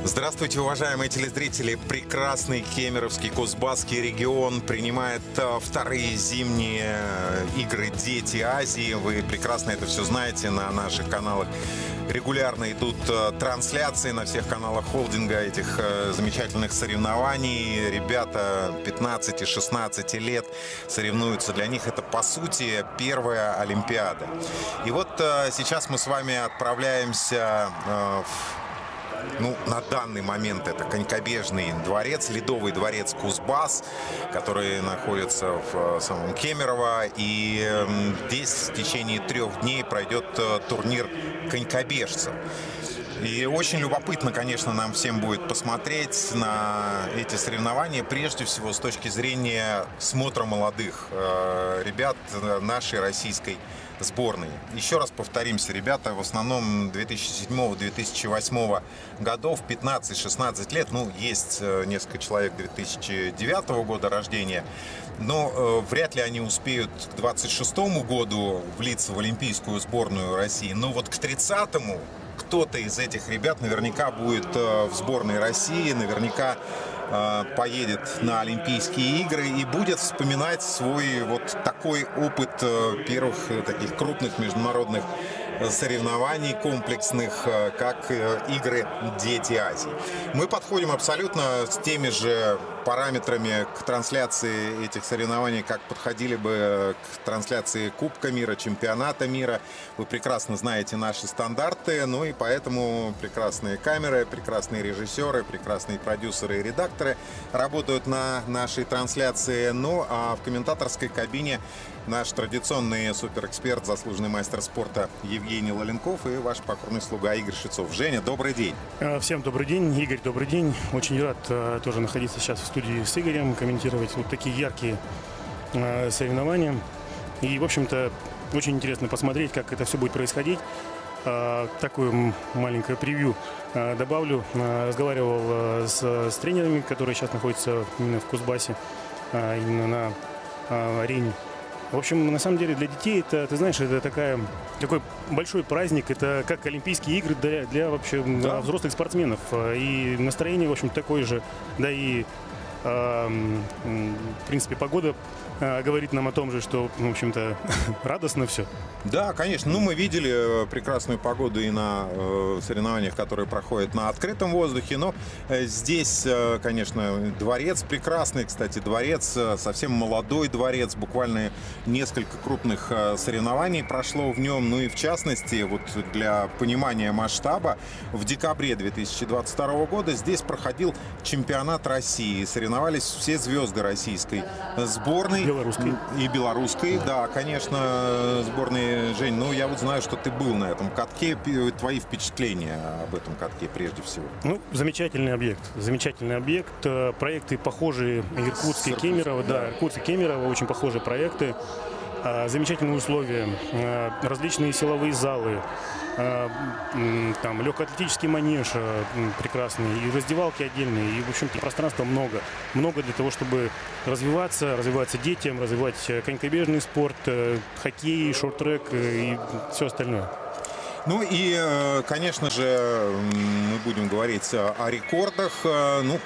Здравствуйте, уважаемые телезрители! Прекрасный Кемеровский Кузбасский регион принимает вторые зимние игры «Дети Азии». Вы прекрасно это все знаете на наших каналах. Регулярно идут трансляции на всех каналах холдинга этих замечательных соревнований. Ребята 15 и 16 лет соревнуются. Для них это, по сути, первая Олимпиада. И вот сейчас мы с вами отправляемся на данный момент это конькобежный дворец, ледовый дворец Кузбасс, который находится в самом Кемерово. И здесь в течение 3 дней пройдет турнир конькобежцев. И очень любопытно, конечно, нам всем будет посмотреть на эти соревнования, прежде всего с точки зрения смотра молодых ребят нашей российской сборной. Еще раз повторимся, ребята в основном 2007-2008 годов, 15-16 лет, есть несколько человек 2009 года рождения, но вряд ли они успеют к 26 году влиться в олимпийскую сборную России, но вот к 30-му кто-то из этих ребят наверняка будет в сборной России, наверняка поедет на Олимпийские игры и будет вспоминать свой вот такой опыт первых таких крупных международных соревнований комплексных, как игры «Дети Азии». Мы подходим абсолютно с теми же параметрами к трансляции этих соревнований, как подходили бы к трансляции Кубка мира, Чемпионата мира. Вы прекрасно знаете наши стандарты, и поэтому прекрасные камеры, прекрасные режиссеры, прекрасные продюсеры и редакторы работают на нашей трансляции. А в комментаторской кабине наш традиционный суперэксперт, заслуженный мастер спорта Евгений Лоленков и ваш покорный слуга Игорь Швецов. Женя, добрый день. Всем добрый день. Игорь, добрый день. очень рад тоже находиться сейчас в студии с Игорем, комментировать вот такие яркие соревнования. И, в общем-то, очень интересно посмотреть, как это все будет происходить. Такое маленькое превью добавлю. Разговаривал с тренерами, которые сейчас находятся именно в Кузбассе, именно на арене. В общем, на самом деле для детей это, ты знаешь, это такой большой праздник. Это как Олимпийские игры для вообще взрослых спортсменов. И настроение, в общем, такое же. Да и, в принципе, погода говорит нам о том же, что, в общем-то, радостно все. Да, конечно. Мы видели прекрасную погоду и на соревнованиях, которые проходят на открытом воздухе. Но здесь, конечно, дворец прекрасный. Кстати, дворец, совсем молодой дворец. Буквально несколько крупных соревнований прошло в нем. И в частности, вот для понимания масштаба, в декабре 2022 года здесь проходил чемпионат России. Соревновались все звезды российской сборной. Белорусской. И белорусской, да, конечно, сборной. Жень, я вот знаю, что ты был на этом катке. Твои впечатления об этом катке прежде всего? Замечательный объект. Замечательный объект. Проекты похожие. Иркутск и Кемерово. Да, Иркутск и Кемерово очень похожие проекты. Замечательные условия, различные силовые залы, там легкоатлетический манеж прекрасный, и раздевалки отдельные, и, в общем-то, пространства много. Много для того, чтобы развиваться детям, развивать конькобежный спорт, хоккей, шорт-трек и все остальное. И, конечно же, мы будем говорить о рекордах.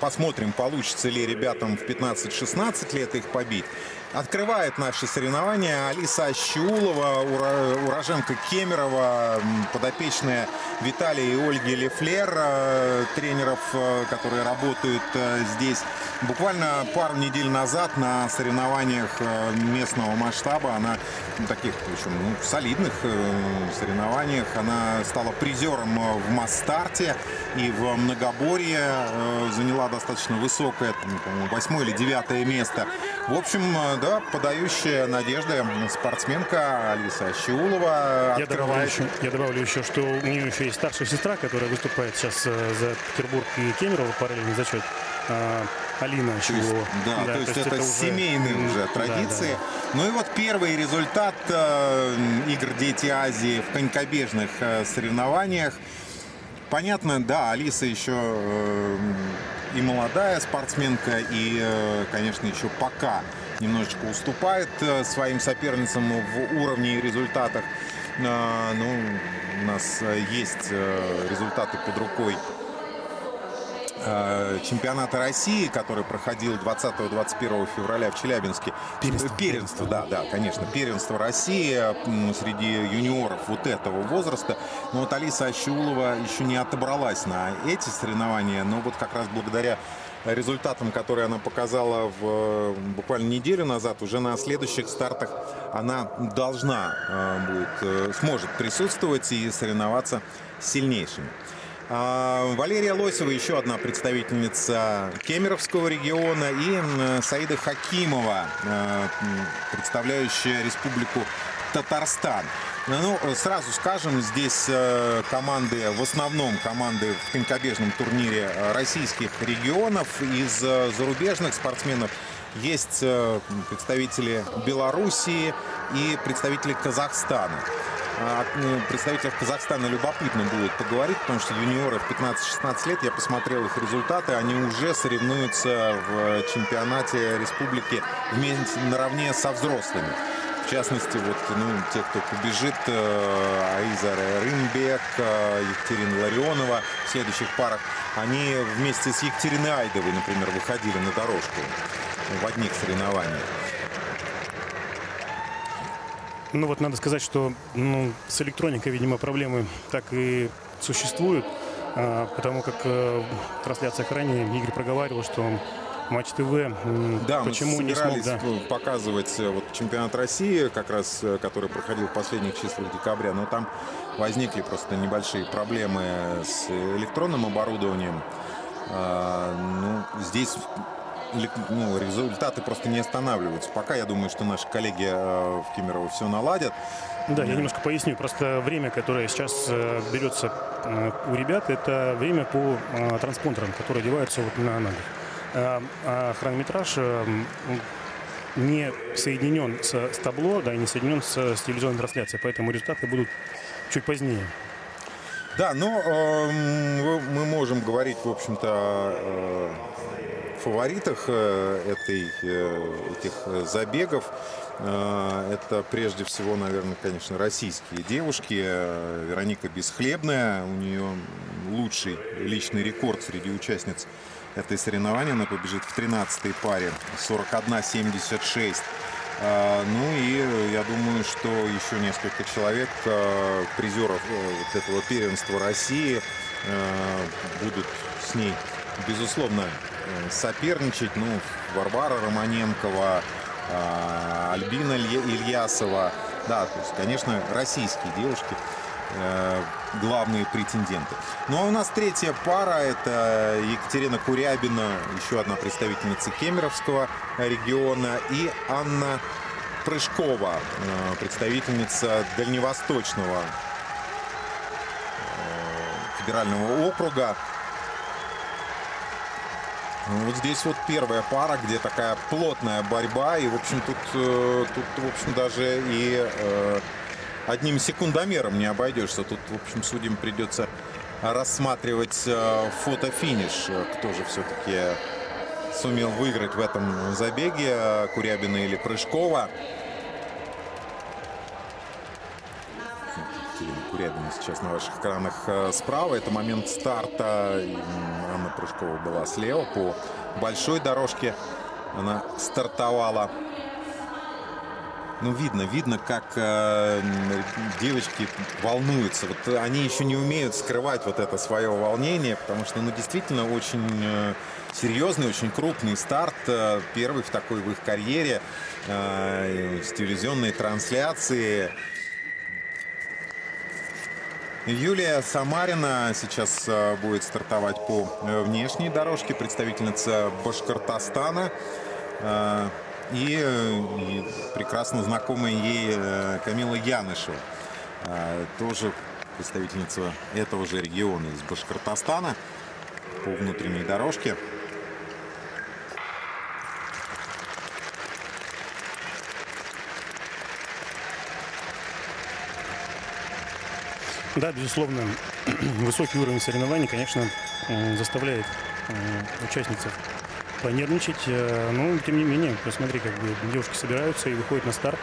Посмотрим, получится ли ребятам в 15-16 лет их побить. Открывает наши соревнования Алиса Ащиулова, уроженка Кемерово, подопечная Виталия и Ольги Лефлер, тренеров, которые работают здесь. Буквально пару недель назад на соревнованиях местного масштаба, она таких, причем солидных соревнованиях, она стала призером в масс-старте и в многоборье, заняла достаточно высокое, по-моему, 8-е или 9-е место. В общем, да, подающая надежды спортсменка Алиса Ащиулова открывает. Я добавлю еще, что у нее еще есть старшая сестра, которая выступает сейчас за Петербург и Кемерово, параллельный зачет. Алина Ащиулова. То есть это семейные уже традиции. Да. И вот первый результат игр «Дети Азии» в конькобежных соревнованиях. Понятно, да, Алиса еще и молодая спортсменка, и, конечно, еще пока немножечко уступает своим соперницам в уровне и результатах. У нас есть результаты под рукой чемпионата России, который проходил 20-21 февраля в Челябинске. Первенство, да, конечно, первенство России среди юниоров вот этого возраста. Но вот Алиса Ащеулова еще не отобралась на эти соревнования, но вот как раз благодаря результатам, которые она показала буквально неделю назад, уже на следующих стартах она сможет присутствовать и соревноваться с сильнейшими. Валерия Лосева, еще одна представительница Кемеровского региона, и Саида Хакимова, представляющая Республику Татарстан. Ну, сразу скажем, здесь команды, в основном команды в конькобежном турнире российских регионов. Из зарубежных спортсменов есть представители Белоруссии и представители Казахстана. О представителях Казахстана любопытно будет поговорить, потому что юниоры в 15-16 лет, я посмотрел их результаты, они уже соревнуются в чемпионате республики вместе наравне со взрослыми. В частности, вот, те, кто побежит, Аиза Рымбек, Екатерина Ларионова в следующих парах, они вместе с Екатериной Айдовой, например, выходили на дорожку в одних соревнованиях. Ну вот надо сказать, что с электроникой, видимо, проблемы так и существуют, потому как в трансляциях ранее Игорь проговаривал, что Матч ТВ почему мы собирались не смог, показывать вот чемпионат России, как раз, который проходил в последних числах декабря, но там возникли просто небольшие проблемы с электронным оборудованием. Здесь результаты просто не останавливаются. Пока я думаю, что наши коллеги в Кемерово все наладят. Да, я немножко поясню. Просто время, которое сейчас берется у ребят, это время по транспондерам, которые одеваются вот на ногах. А хронометраж не соединен с табло, да, и не соединен с телевизионной трансляцией, поэтому результаты будут чуть позднее. Да, но мы можем говорить, в общем-то, о фаворитах этих забегов. Это прежде всего, наверное, конечно, российские девушки. Вероника Бесхлебная, у нее лучший личный рекорд среди участниц этой соревнования. Она побежит в 13-й паре 41.76. И я думаю, что еще несколько человек, призеров вот этого первенства России, будут с ней, безусловно, соперничать. Варвара Романенкова, Альбина Ильясова. Да, то есть, конечно, российские девушки главные претенденты. Ну а у нас третья пара. Это Екатерина Курябина, еще одна представительница Кемеровского региона, и Анна Прыжкова, представительница Дальневосточного федерального округа. Вот здесь вот первая пара, где такая плотная борьба. И, в общем, тут в общем, даже и одним секундомером не обойдешься. Тут, в общем, судьям придется рассматривать фотофиниш. Кто же все-таки сумел выиграть в этом забеге, Курябина или Прыжкова. Курябина сейчас на ваших экранах справа. Это момент старта. Анна Прыжкова была слева. По большой дорожке она стартовала. Видно, как девочки волнуются. Вот они еще не умеют скрывать вот это свое волнение, потому что, действительно, очень серьезный, очень крупный старт. Первый в такой в их карьере. С телевизионной трансляции. Юлия Самарина сейчас будет стартовать по внешней дорожке. Представительница Башкортостана. И прекрасно знакомая ей Камила Янышева, тоже представительница этого же региона, из Башкортостана, по внутренней дорожке. Да, безусловно, высокий уровень соревнований, конечно, заставляет участниц понервничать, но тем не менее, посмотри, как бы девушки собираются и выходят на старт.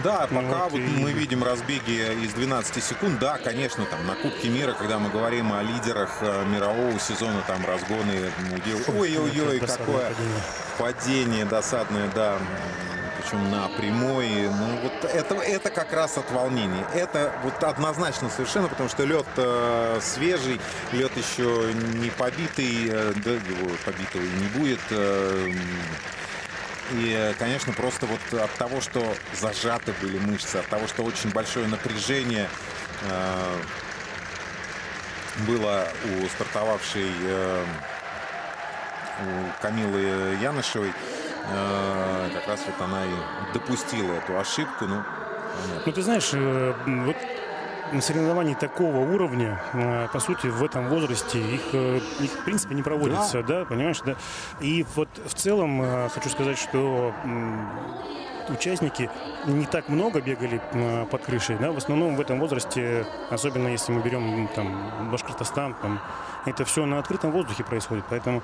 Да, пока вот мы видим разбеги из 12 секунд. Да, конечно, там на Кубке мира, когда мы говорим о лидерах мирового сезона, там разгоны. Ой-ой-ой, какое падение досадное, да. Причем на прямой. Ну, вот это как раз от волнения. Это вот однозначно совершенно, потому что лед свежий, лед еще не побитый, да, его побитого и не будет. И, конечно, просто вот от того, что зажаты были мышцы, от того, что очень большое напряжение было у стартовавшей у Камилы Янышевой, как раз вот она и допустила эту ошибку. Ну, ты знаешь, вот на соревнований такого уровня, по сути, в этом возрасте их в принципе не проводится, да, понимаешь, да. И вот в целом хочу сказать, что участники не так много бегали под крышей, да, в основном в этом возрасте, особенно если мы берем там Башкортостан, там, это все на открытом воздухе происходит, поэтому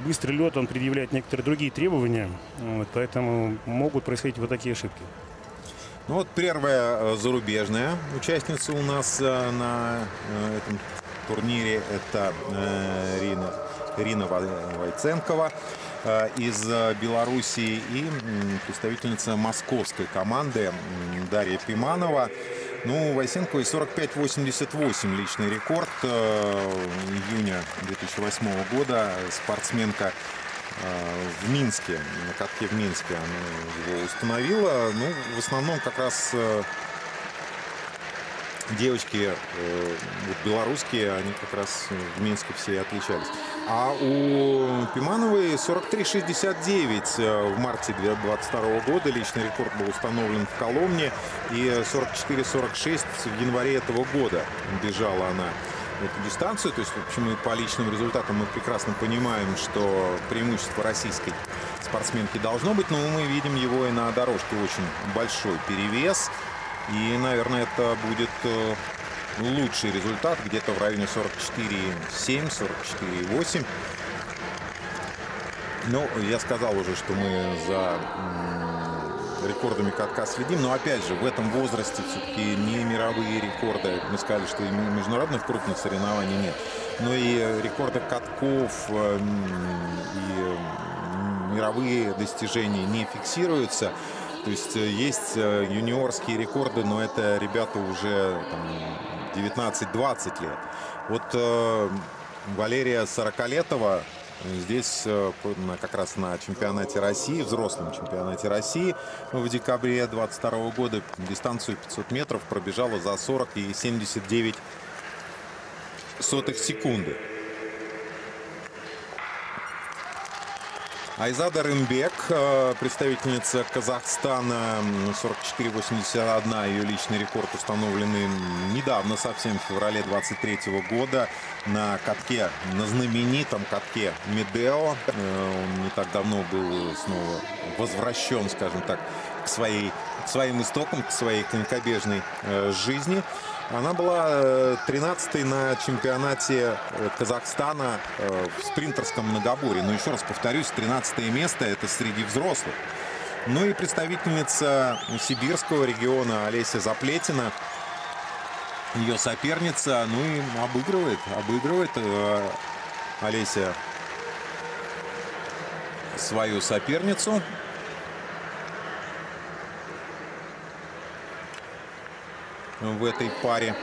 быстрый лед, он предъявляет некоторые другие требования, вот, поэтому могут происходить вот такие ошибки. Ну вот первая зарубежная участница у нас на этом турнире. Это Ирина Вайценкова из Белоруссии и представительница московской команды Дарья Пиманова. Ну, у Вайценковой 45-88 личный рекорд июня 2008 года. Спортсменка в Минске, на катке в Минске она его установила. Ну, в основном как раз девочки белорусские, они как раз в Минске все и отличались. А у Пимановой 43-69 в марте 2022 года. Личный рекорд был установлен в Коломне. И 44-46 в январе этого года бежала она эту дистанцию. То есть, в общем, по личным результатам мы прекрасно понимаем, что преимущество российской спортсменки должно быть, но мы видим его и на дорожке. Очень большой перевес. И, наверное, это будет лучший результат, где-то в районе 44,7, 44,8. Ну, я сказал уже, что мы за рекордами катка следим, но опять же в этом возрасте все-таки не мировые рекорды. Мы сказали, что и международных крупных соревнований нет, но и рекорды катков и мировые достижения не фиксируются. То есть есть юниорские рекорды, но это ребята уже 19-20 лет. Вот Валерия Сорокалетова здесь как раз на чемпионате России, взрослом чемпионате России в декабре 2022 года дистанцию 500 метров пробежала за 40,79 секунды. Айзада Рымбек, представительница Казахстана, 44,81, ее личный рекорд установленный недавно, совсем в феврале 2023 года на катке, на знаменитом катке Медео. Он не так давно был снова возвращен, скажем так, к своим истокам, к своей конькобежной жизни. Она была 13-й на чемпионате Казахстана в спринтерском многоборье. Но еще раз повторюсь, 13-е место — это среди взрослых. Ну и представительница сибирского региона Олеся Заплетина, ее соперница, ну и обыгрывает Олеся свою соперницу. В этой паре. —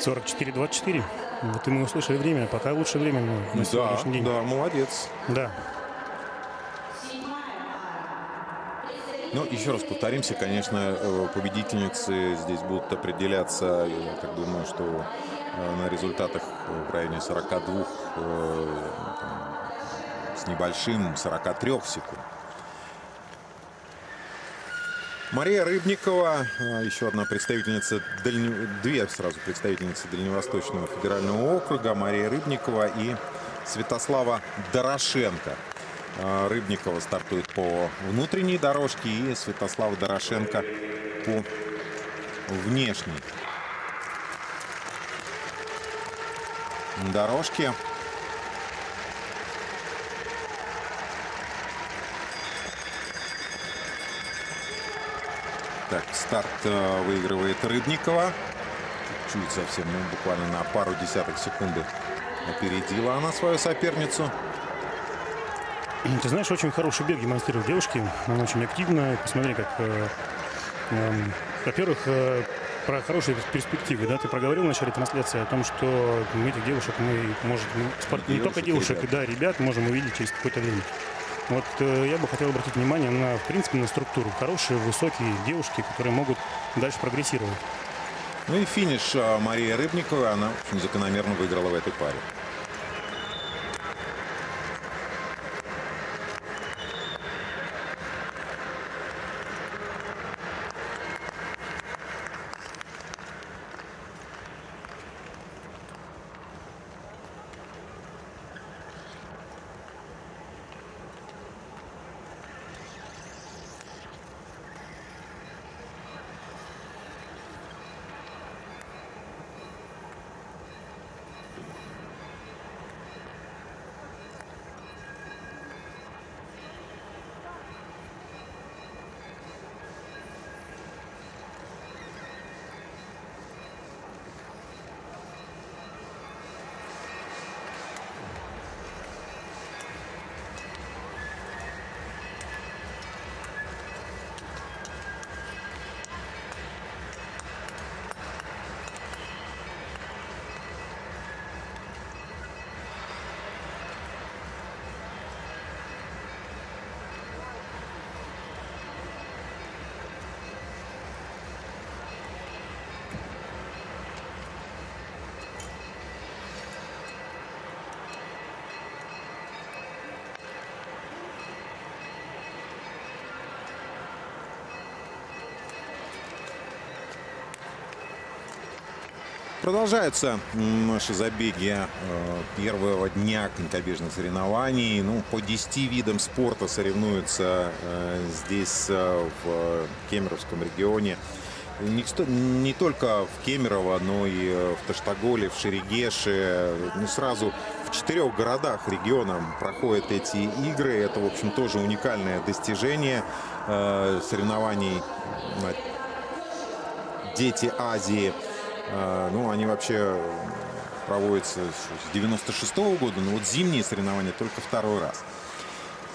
44-24. Вот и мы услышали время. Пока лучшее время на сегодняшний день. Да, молодец. Да. Ну, еще раз повторимся, конечно, победительницы здесь будут определяться, я так думаю, что на результатах в районе 42 с небольшим, 43 секунд. Мария Рыбникова, еще одна представительница, две сразу представительницы Дальневосточного федерального округа, Мария Рыбникова и Святослава Дорошенко. Рыбникова стартует по внутренней дорожке и Святослава Дорошенко по внешней дорожке. Так, старт выигрывает Рыбникова. Чуть совсем, ну, буквально на пару десятых секунды опередила она свою соперницу. Ты знаешь, очень хороший бег демонстрируют девушки. Она очень активная. Посмотри, как... Во-первых, про хорошие перспективы. Да? Ты проговорил в начале трансляции о том, что этих девушек мы, может, не только девушек, ребят. да, ребят можем увидеть через какое-то время. Вот я бы хотел обратить внимание на, в принципе, на структуру. Хорошие, высокие девушки, которые могут дальше прогрессировать. Ну и финиш Мария Рыбникова. Она, в общем, закономерно выиграла в этой паре. Продолжаются наши забеги первого дня конькобежных соревнований. Ну, по 10 видам спорта соревнуются здесь, в Кемеровском регионе. Не только в Кемерово, но и в Таштаголе, в Шерегеше. Ну, сразу в 4 городах региона проходят эти игры. Это, в общем, тоже уникальное достижение соревнований «Дети Азии». Ну, они вообще проводятся с 96-го года, но вот зимние соревнования только второй раз.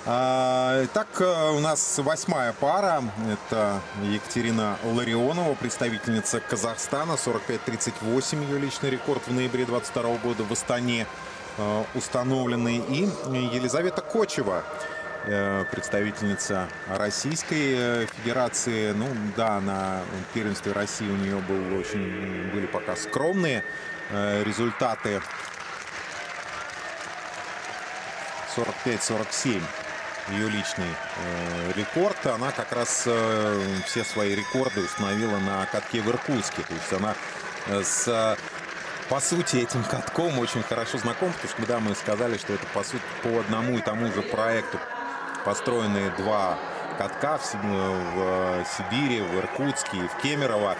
Так, у нас 8-я пара. Это Екатерина Ларионова, представительница Казахстана. 45-38 ее личный рекорд в ноябре 22 года в Астане установленный. И Елизавета Кочева, представительница Российской Федерации. Ну да, на первенстве России у нее были пока скромные результаты. 45-47 ее личный рекорд. Она как раз все свои рекорды установила на катке в Иркутске. То есть она по сути, этим катком очень хорошо знаком, потому что когда мы сказали, что это по сути по одному и тому же проекту построены 2 катка в Сибири, в Иркутске и в Кемерово.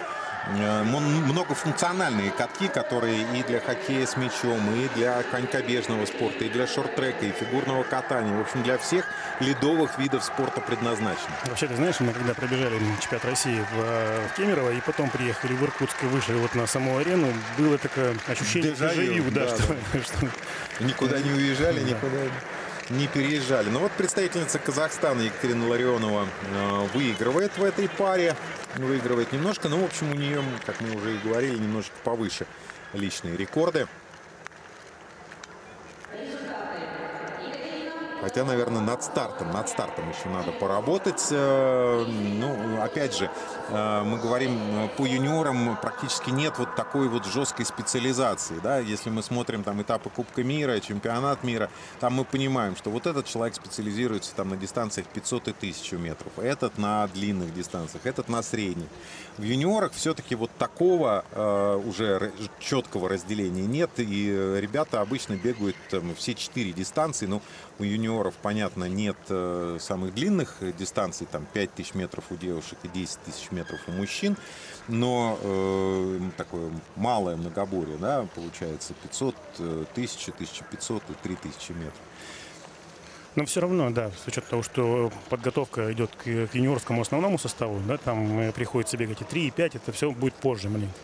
Многофункциональные катки, которые и для хоккея с мячом, и для конькобежного спорта, и для шорт-трека, и фигурного катания. В общем, для всех ледовых видов спорта предназначены. Вообще, ты знаешь, мы когда пробежали чемпионат России в Кемерово и потом приехали в Иркутск и вышли вот на саму арену, было такое ощущение дежавю, да, что никуда не уезжали, никуда не переезжали. Но вот представительница Казахстана Екатерина Ларионова выигрывает в этой паре. Выигрывает немножко, но, в общем, у нее, как мы уже и говорили, немножко повыше личные рекорды. Хотя, наверное, над стартом еще надо поработать. Ну, опять же, мы говорим, по юниорам практически нет вот такой вот жесткой специализации. Да? Если мы смотрим там этапы Кубка мира, чемпионат мира, там мы понимаем, что вот этот человек специализируется там на дистанциях 500 и 1000 метров, этот на длинных дистанциях, этот на средних. В юниорах все-таки вот такого уже четкого разделения нет, и ребята обычно бегают там все 4 дистанции. Ну, у юниоров, понятно, нет самых длинных дистанций, там 5000 метров у девушек и 10 000 метров у мужчин, но такое малое многоборье, да, получается 500, 1000, 1500 и 3000 метров. Но все равно, да, с учетом того, что подготовка идет к юниорскому основному составу, да, там приходится бегать и 3, и 5, это все будет позже маленько.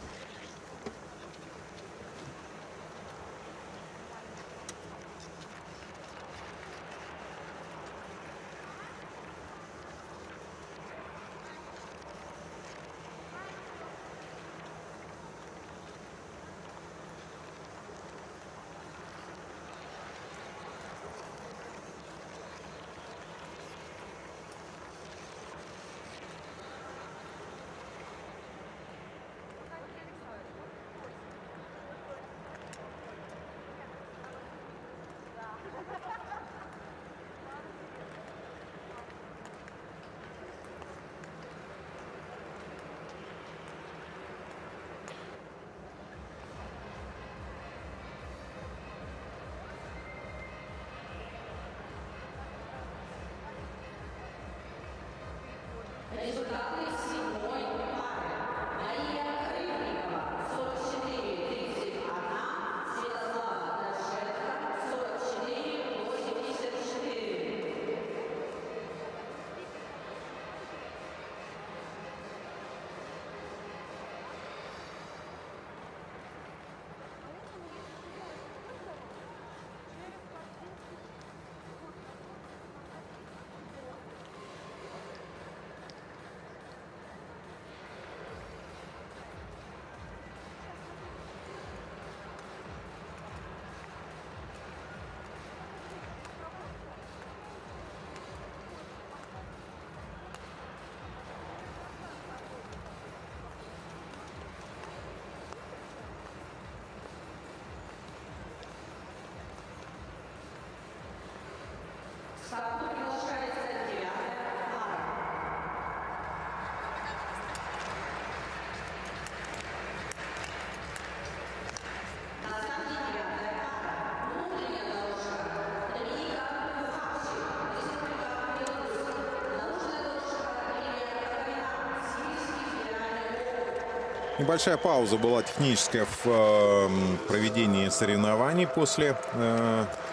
Небольшая пауза была техническая в проведении соревнований после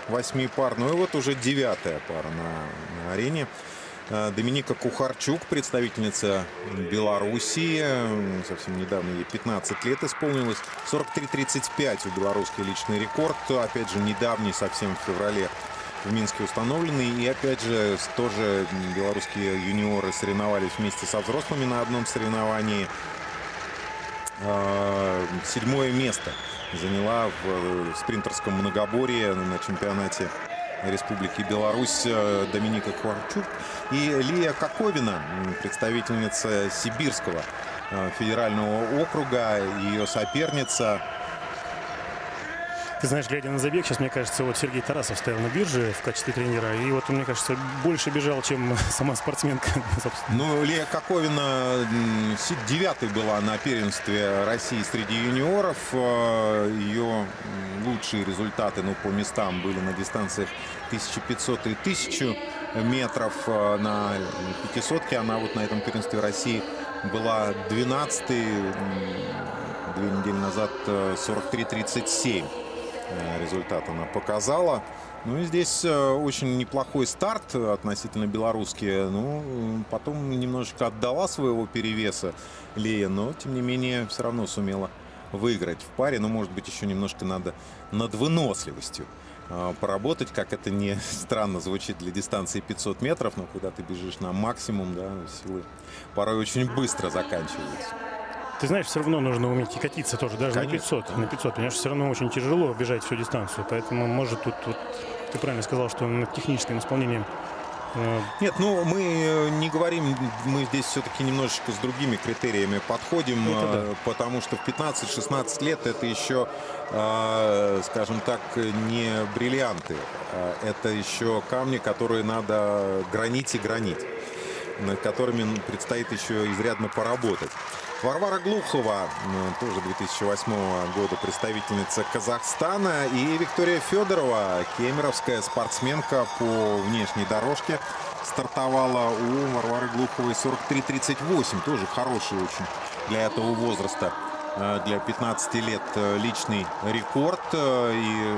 8 пар. Ну и вот уже 9-я пара на арене. Доминика Кухарчук, представительница Белоруссии. Совсем недавно ей 15 лет исполнилось. 43-35 у белорусский личный рекорд. Опять же, недавний, совсем в феврале в Минске установленный. И опять же, тоже белорусские юниоры соревновались вместе со взрослыми на одном соревновании. 7-е место заняла в спринтерском многоборье на чемпионате Республики Беларусь Доминика Кухарчук. И Лия Коковина, представительница Сибирского федерального округа, ее соперница. Ты знаешь, глядя на забег, сейчас, мне кажется, вот Сергей Тарасов стоял на бирже в качестве тренера. И вот он, мне кажется, больше бежал, чем сама спортсменка, собственно. Ну, Лия Коковина 9-й была на первенстве России среди юниоров. Ее лучшие результаты, ну, по местам были на дистанциях 1500 и 1000 метров. На 500-ке она вот на этом первенстве России была 12-й. 2 недели назад 43-37. Результат она показала. Ну и здесь очень неплохой старт относительно белорусски. Ну, потом немножечко отдала своего перевеса Лея, но тем не менее все равно сумела выиграть в паре. Но, может быть, еще немножко надо над выносливостью поработать, как это не странно звучит для дистанции 500 метров, но когда ты бежишь на максимум, да, силы порой очень быстро заканчиваются. Ты знаешь, все равно нужно уметь и катиться тоже, даже Конечно. на 500. Понимаешь, все равно очень тяжело бежать всю дистанцию. Поэтому, может, тут вот, ты правильно сказал, что над техническим исполнением... Нет, ну мы не говорим, мы здесь все-таки немножечко с другими критериями подходим, да. потому что в 15-16 лет это еще, скажем так, не бриллианты. Это еще камни, которые надо гранить и гранить, над которыми предстоит еще изрядно поработать. Варвара Глухова, тоже 2008 года представительница Казахстана. И Виктория Федорова, кемеровская спортсменка по внешней дорожке, стартовала у Варвары Глуховой 43-38. Тоже хороший очень для этого возраста, для 15 лет личный рекорд. И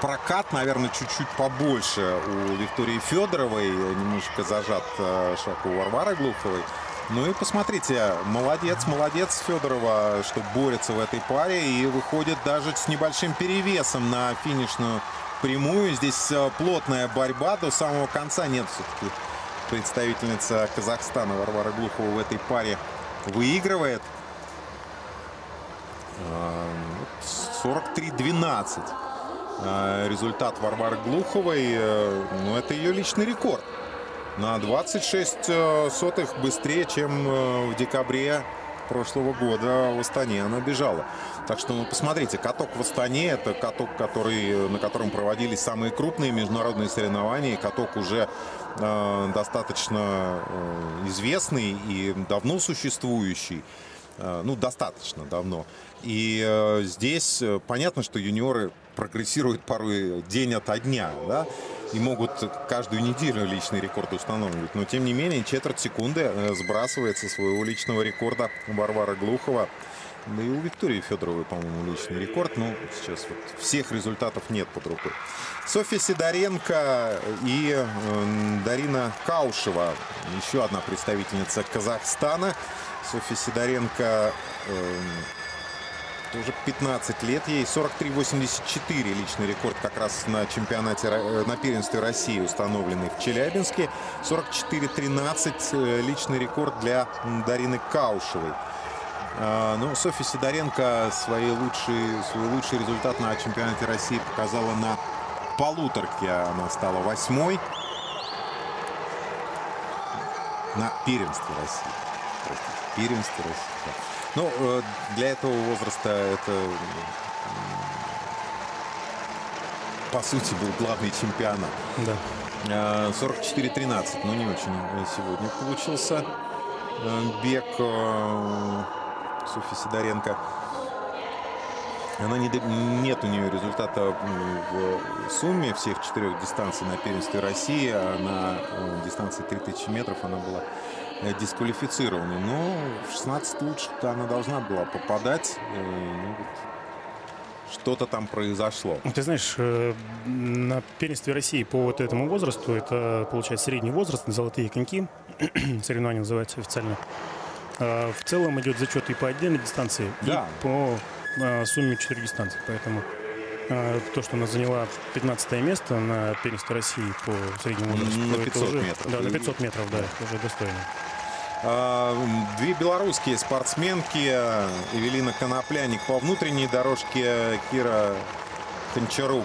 прокат, наверное, чуть-чуть побольше у Виктории Федоровой. Немножко зажат шаг у Варвары Глуховой. Ну и посмотрите, молодец Федорова, что борется в этой паре и выходит даже с небольшим перевесом на финишную прямую. Здесь плотная борьба до самого конца. Нет, все-таки представительница Казахстана Варвара Глухова в этой паре выигрывает. 43-12. Результат Варвары Глуховой. Ну, это ее личный рекорд. На 26 сотых быстрее, чем в декабре прошлого года в Астане она бежала. Так что, ну, посмотрите, каток в Астане — это каток, на котором проводились самые крупные международные соревнования. Каток уже достаточно известный и давно существующий. Ну, достаточно давно. И здесь понятно, что юниоры прогрессируют порой день ото дня, да, и могут каждую неделю личный рекорд устанавливать. Но, тем не менее, четверть секунды сбрасывает со своего личного рекорда Варвара Глухова. Да и у Виктории Федоровой, по-моему, личный рекорд. Но сейчас вот всех результатов нет под рукой. Софья Сидоренко и Дарина Каушева. Еще одна представительница Казахстана. Софья Сидоренко... Уже 15 лет ей. 43-84 личный рекорд как раз на чемпионате, на первенстве России, установленный в Челябинске. 44-13 личный рекорд для Дарины Каушевой. Ну, Софья Сидоренко свой лучший результат на чемпионате России показала на полуторке. Она стала 8-й на первенстве России. Первенстве России, да. Ну, для этого возраста это, по сути, был главный чемпионат. Да. 44-13. Ну, не очень сегодня получился бег Софьи Сидоренко. Нет у нее результата в сумме всех 4 дистанций на первенстве России. А на дистанции 3000 метров она была дисквалифицирована. Но в 16 лучших-то она должна была попадать. Ну, вот, что-то там произошло. Ты знаешь, на первенстве России по вот этому возрасту, это, получается, средний возраст, золотые коньки, соревнование называется официально, в целом идет зачет и по отдельной дистанции, да, и по сумме 4 дистанций. Поэтому то, что она заняла 15 место на первенстве России по среднему возрасту, на 500 уже, метров. Да, на 500 метров, да, это уже достойно. Две белорусские спортсменки, Эвелина Конопляник по внутренней дорожке, Кира Кончарык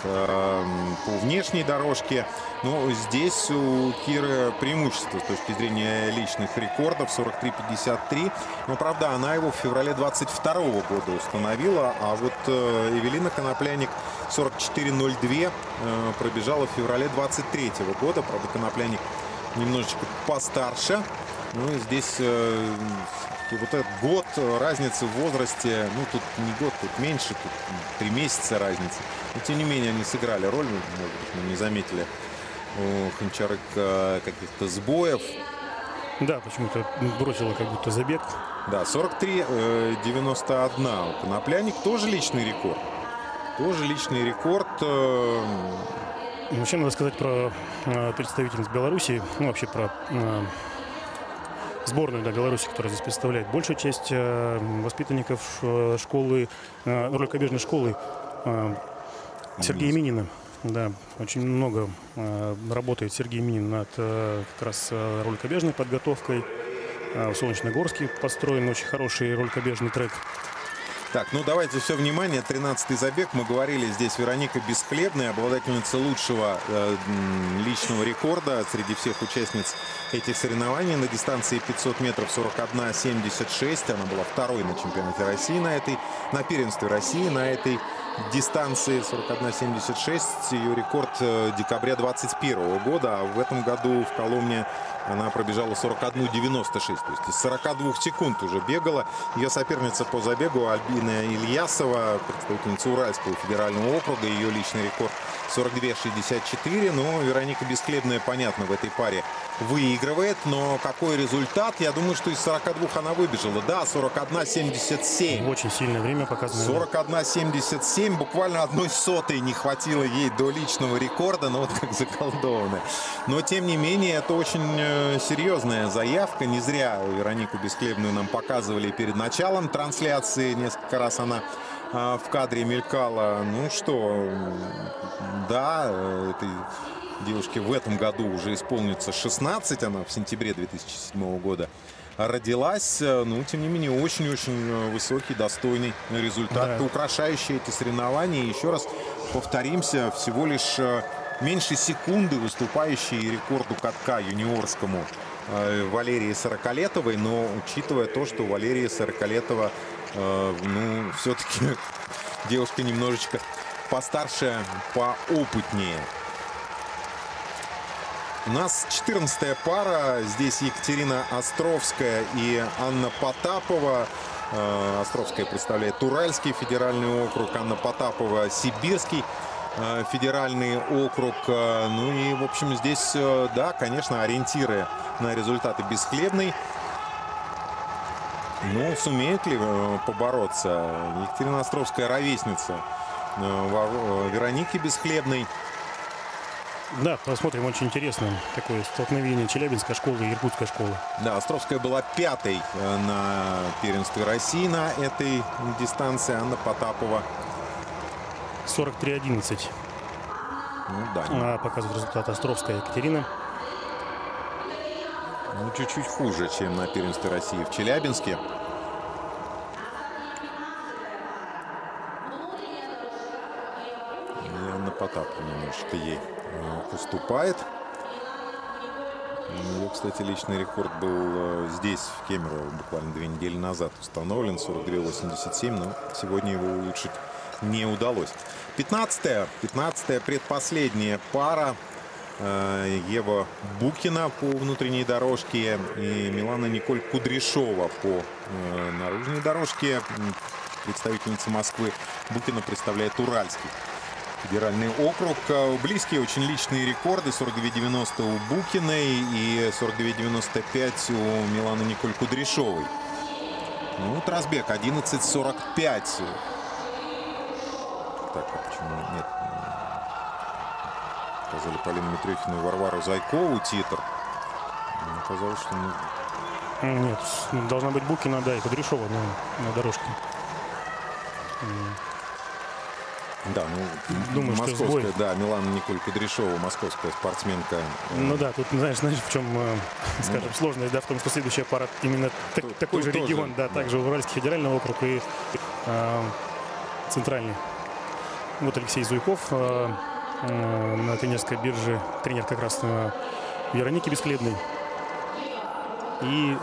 по внешней дорожке. Но здесь у Киры преимущество с точки зрения личных рекордов, 43-53. Но, правда, она его в феврале 22 года установила. А вот Эвелина Конопляник 44-02 пробежала в феврале 23 года. Правда, Конопляник немножечко постарше. Ну и здесь вот этот год разницы в возрасте, ну тут не год, тут меньше, тут 3 месяца разницы. Но тем не менее они сыграли роль, может быть, мы не заметили у Кончарык каких-то сбоев. Да, почему-то бросила как будто забег. Да, 43-91 у Конопляник, тоже личный рекорд. Тоже личный рекорд. Вообще надо сказать про представительниц Беларуси, ну вообще про сборную, да, Беларуси, которая здесь представляет большую часть воспитанников школы, роликобежной школы Сергея Минина. Да, очень много работает Сергей Минин над как раз роликобежной подготовкой. В Солнечногорске построен очень хороший роликобежный трек. Так, ну давайте все внимание. 13-й забег. Мы говорили, здесь Вероника Бесхлебная, обладательница лучшего личного рекорда среди всех участниц этих соревнований. На дистанции 500 метров 41-76. Она была второй на чемпионате России на первенстве России на этой дистанции 41-76. Ее рекорд декабря 2021 года. А в этом году в Коломне она пробежала 41-96. То есть из 42 секунд уже бегала. Ее соперница по забегу Альбина Ильясова, представительница Уральского федерального округа. Ее личный рекорд 42-64. Но Вероника Бесхлебная, понятно, в этой паре выигрывает. Но какой результат? Я думаю, что из 42 она выбежала. Да, 41-77. Очень сильное время показано. 41-77. 47, буквально 1/100 не хватило ей до личного рекорда, но вот как заколдованная. Но, тем не менее, это очень серьезная заявка. Не зря Веронику Бесхлебную нам показывали перед началом трансляции. Несколько раз она в кадре мелькала. Ну что, да, этой девушке в этом году уже исполнится 16. Она в сентябре 2007 года родилась. Ну, тем не менее, очень-очень высокий, достойный результат, украшающий эти соревнования. И еще раз повторимся, всего лишь меньше секунды уступающий рекорду катка юниорскому Валерии Сороколетовой. Но учитывая то, что Валерия Сороколетова, ну, все-таки девушка немножечко постарше, поопытнее. У нас 14-я пара. Здесь Екатерина Островская и Анна Потапова. Островская представляет Уральский федеральный округ, Анна Потапова — Сибирский федеральный округ. Ну и, в общем, здесь, да, конечно, ориентиры на результаты Бесхлебной. Но сумеют ли побороться? Екатерина Островская — ровесница Вероники Бесхлебной. Да, посмотрим. Очень интересно такое столкновение Челябинской школы и Иркутской школы. Да, Островская была 5-й на первенстве России на этой дистанции. Анна Потапова 43-11. Ну, да. Показывает результат Островская Екатерина. Ну, чуть-чуть хуже, чем на первенстве России в Челябинске. И Анна Потапова немножечко ей уступает. Ее, кстати, личный рекорд был здесь, в Кемерово, буквально 2 недели назад установлен. 42-87, но сегодня его улучшить не удалось. 15-я предпоследняя пара. Ева Букина по внутренней дорожке и Милана Николь Кудряшова по наружной дорожке. Представительница Москвы. Букина представляет Уральский федеральный округ. Близкие очень личные рекорды. 42-90 у Букиной и 42-95 у Миланы Николь Кудряшовой. Ну, вот разбег 11-45. Так, а почему нет? Показали Полину Митрехину и Варвару Зайкову титр. Оказалось, что... Нет, должна быть Букина, да, и Кудряшова на дорожке. Да, ну, думаю, московская, да, Милана Николь Кудряшова, московская спортсменка. Ну да, тут, знаешь, в чем, скажем, сложность, да, в том, что следующая пара именно такой же регион, да, также Уральский федеральный округ и центральный. Вот Алексей Зуйков на тренерской бирже, тренер как раз Вероники Бесхлебной. И,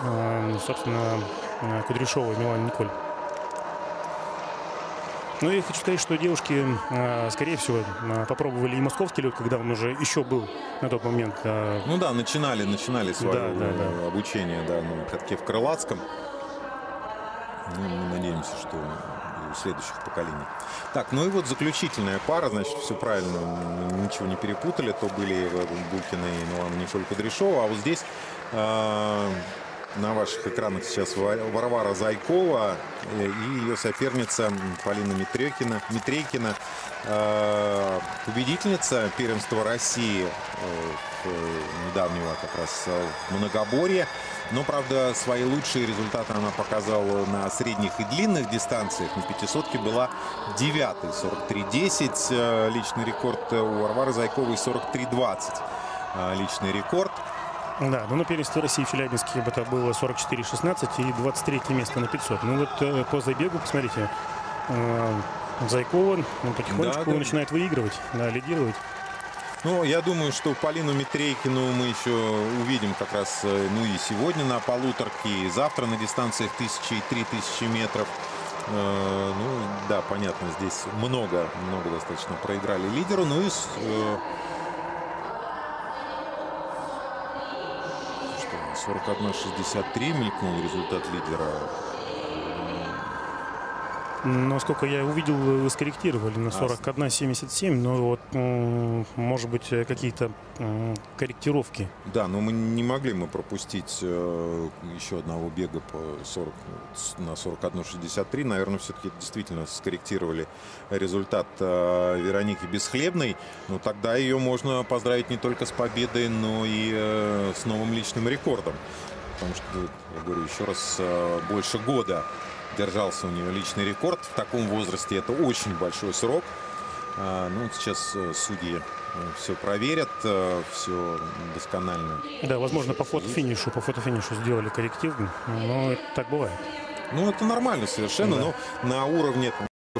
собственно, Кудряшова Милана Николь. Ну, я хочу сказать, что девушки, скорее всего, попробовали и московский лед, когда он уже еще был на тот момент. Ну да, начинали свое обучение, да, на катке в Крылатском. Ну, мы надеемся, что у следующих поколений. Так, ну и вот заключительная пара, значит, все правильно, ничего не перепутали. То были Букина и Милана Николь Кудряшова, а вот здесь... На ваших экранах сейчас Варвара Зайкова и ее соперница Полина Митрехина. Победительница первенства России недавнего как раз в многоборье. Но, правда, свои лучшие результаты она показала на средних и длинных дистанциях. На 500-ке была 9-й, 43-10. Личный рекорд у Варвары Зайковой 43-20. Личный рекорд. Да, но на первенстве России в Челябинске это было 44-16 и 23 место на 500. Ну вот по забегу, посмотрите, Зайкова потихонечку начинает выигрывать, да, лидировать. Ну, я думаю, что Полину Митрейкину мы еще увидим как раз, ну и сегодня на полуторке, и завтра на дистанциях 1000 и 3000 метров. Ну, да, понятно, здесь много достаточно проиграли лидеру. Ну и 41-63 мелькнул результат лидера. насколько я увидел, скорректировали на 41,77, но вот, может быть, какие-то корректировки. Да, но мы не могли пропустить еще одного бега по 40, на 41,63. Наверное, все-таки действительно скорректировали результат Вероники Бесхлебной. Но тогда ее можно поздравить не только с победой, но и с новым личным рекордом. Потому что, я говорю еще раз, больше года держался у нее личный рекорд. В таком возрасте это очень большой срок. Ну, сейчас судьи все проверят, все досконально. Да, возможно, по фотофинишу сделали корректив, но так бывает. Ну, это нормально совершенно, да. Но на уровне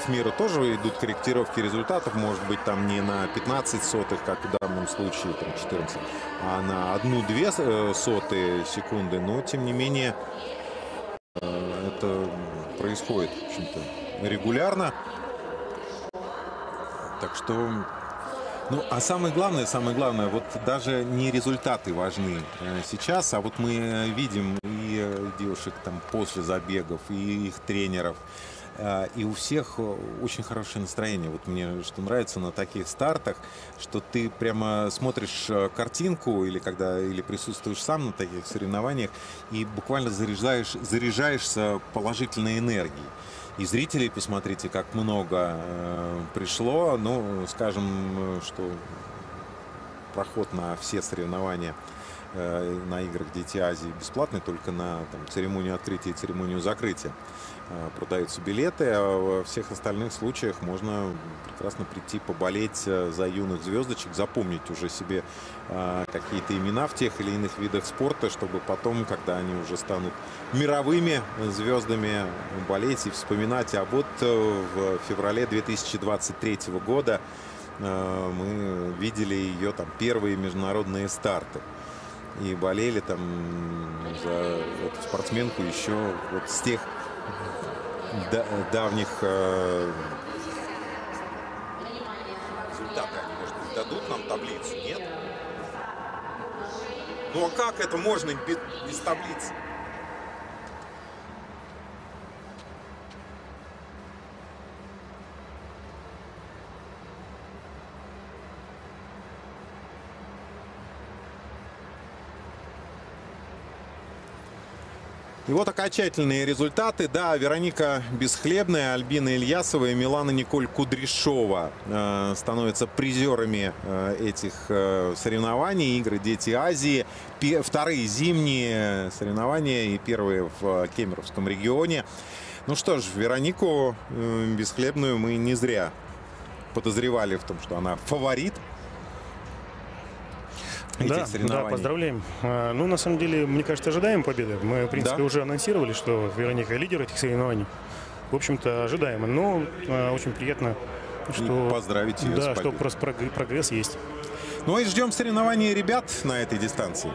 мира тоже идут корректировки результатов, может быть, там не на 15 сотых, как в данном случае, там 14, а на 1-2 сотые секунды, но, тем не менее, это происходит, в общем-то, регулярно. Так что, ну, а самое главное, вот даже не результаты важны сейчас, а вот мы видим и девушек там после забегов, и их тренеров, и у всех очень хорошее настроение. Вот мне что нравится на таких стартах, что ты прямо смотришь картинку или присутствуешь сам на таких соревнованиях и буквально заряжаешься положительной энергией. И зрителей, посмотрите, как много пришло. Ну, скажем, что проход на все соревнования на играх Дети Азии бесплатный, только на церемонию открытия и церемонию закрытия продаются билеты, а во всех остальных случаях можно прекрасно прийти поболеть за юных звездочек, запомнить уже себе какие-то имена в тех или иных видах спорта, чтобы потом, когда они уже станут мировыми звездами, болеть и вспоминать. А вот в феврале 2023 года мы видели ее первые международные старты. И болели там за эту спортсменку еще вот с тех давних результаты. Они, может быть, дадут нам таблицу? Нет? Ну а как это можно без таблицы? И вот окончательные результаты. Да, Вероника Бесхлебная, Альбина Ильясова и Милана Николь Кудряшова становятся призерами этих соревнований. Игры Дети Азии. Вторые зимние соревнования и первые в Кемеровском регионе. Ну что ж, Веронику Бесхлебную мы не зря подозревали в том, что она фаворит. Да, поздравляем. Ну, на самом деле, мне кажется, ожидаем победы. Мы, в принципе, уже анонсировали, что Вероника лидер этих соревнований. В общем-то, ожидаемо. Но очень приятно, что, поздравить ее с победой. Что прогресс есть. Ну и ждем соревнований ребят на этой дистанции.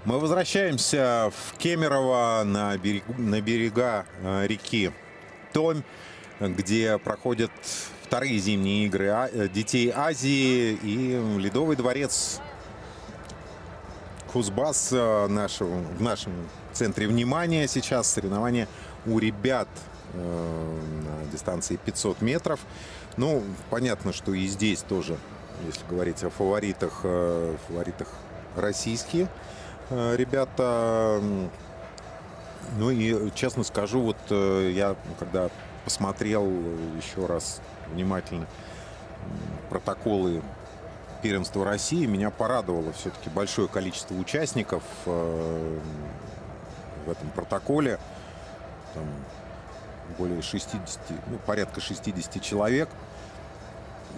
Мы возвращаемся в Кемерово на берега реки Томь, где проходят вторые зимние игры детей Азии, и Ледовый дворец Кузбасс в нашем центре внимания сейчас. Соревнования у ребят на дистанции 500 метров. Ну, понятно, что и здесь тоже, если говорить о фаворитах российские ребята. Ну и честно скажу, вот я когда посмотрел еще раз внимательно протоколы первенства России, меня порадовало все-таки большое количество участников в этом протоколе. Там более 60, ну, порядка 60 человек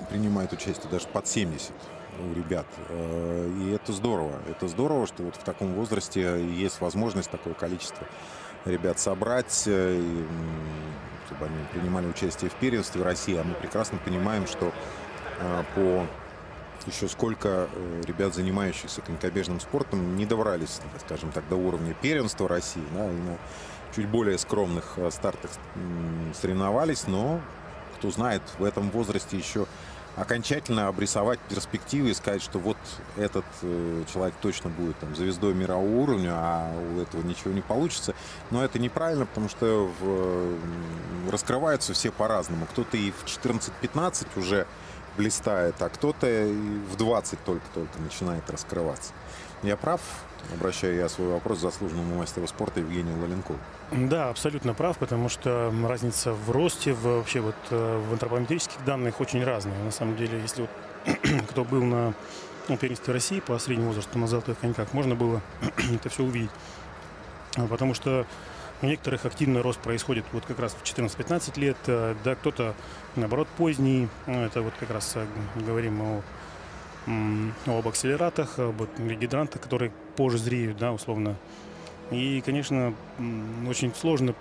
принимает участие, даже под 70 у ребят. И это здорово. Это здорово, что вот в таком возрасте есть возможность такое количество ребят собрать, чтобы они принимали участие в первенстве России. А мы прекрасно понимаем, что по еще сколько ребят, занимающихся конькобежным спортом, не добрались, скажем так, до уровня первенства России, да, и на чуть более скромных стартах соревновались, но кто знает, в этом возрасте еще окончательно обрисовать перспективы и сказать, что вот этот человек точно будет там звездой мирового уровня, а у этого ничего не получится. Но это неправильно, потому что раскрываются все по-разному. Кто-то и в 14-15 уже блистает, а кто-то и в 20 только-только начинает раскрываться. Я прав? Обращаю я свой вопрос заслуженному мастеру спорта Евгению Лоленкову. Да, абсолютно прав, потому что разница в росте, вообще вот в антропометрических данных очень разная. На самом деле, если вот кто был на первенстве России по среднему возрасту на золотых коньках, можно было это все увидеть. Потому что у некоторых активный рост происходит вот как раз в 14-15 лет, да, кто-то, наоборот, поздний. Это вот как раз говорим об акселератах, об гидрантах, которые позже зреют, да, условно. И, конечно, очень сложно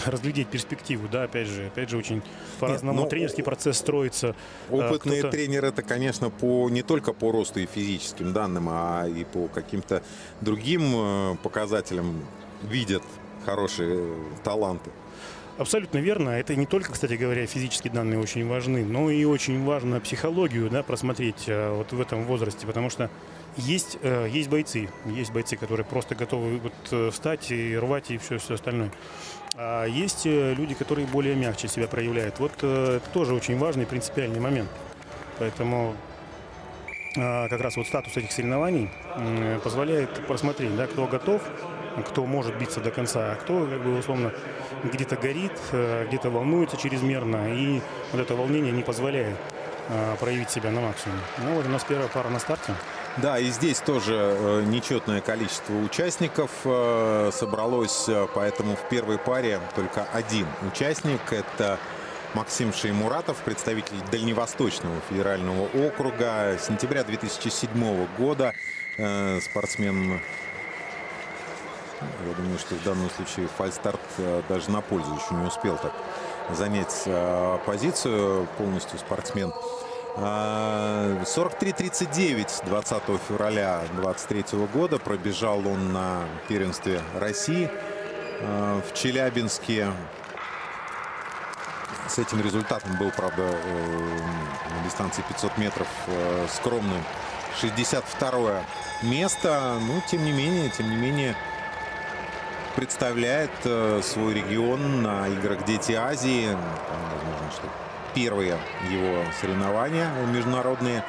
разглядеть перспективу, да, опять же очень по-разному тренерский процесс строится. Опытные тренеры, это, конечно, не только по росту и физическим данным, а и по каким-то другим показателям видят хорошие таланты. Абсолютно верно. Это не только, кстати говоря, физические данные очень важны, но и очень важно психологию, да, просмотреть вот в этом возрасте, потому что есть бойцы, которые просто готовы вот встать и рвать и все остальное. А есть люди, которые более мягче себя проявляют. Вот это тоже очень важный принципиальный момент. Поэтому как раз вот статус этих соревнований позволяет просмотреть, да, кто готов, кто может биться до конца, а кто, как бы, условно, где-то горит, где-то волнуется чрезмерно, и вот это волнение не позволяет проявить себя на максимум. Ну вот у нас первая пара на старте. Да, и здесь тоже нечетное количество участников собралось, поэтому в первой паре только один участник. Это Максим Шеймуратов, представитель Дальневосточного федерального округа. С сентября 2007 года спортсмен, я думаю, что в данном случае фальстарт даже на пользу еще не успел так занять позицию полностью спортсмен. 43:39 20 февраля 2023 года пробежал он на первенстве России в Челябинске. С этим результатом был, правда, на дистанции 500 метров скромным 62-е место. Но, тем не менее, представляет свой регион на играх «Дети Азии». Возможно, что первые его соревнования международные.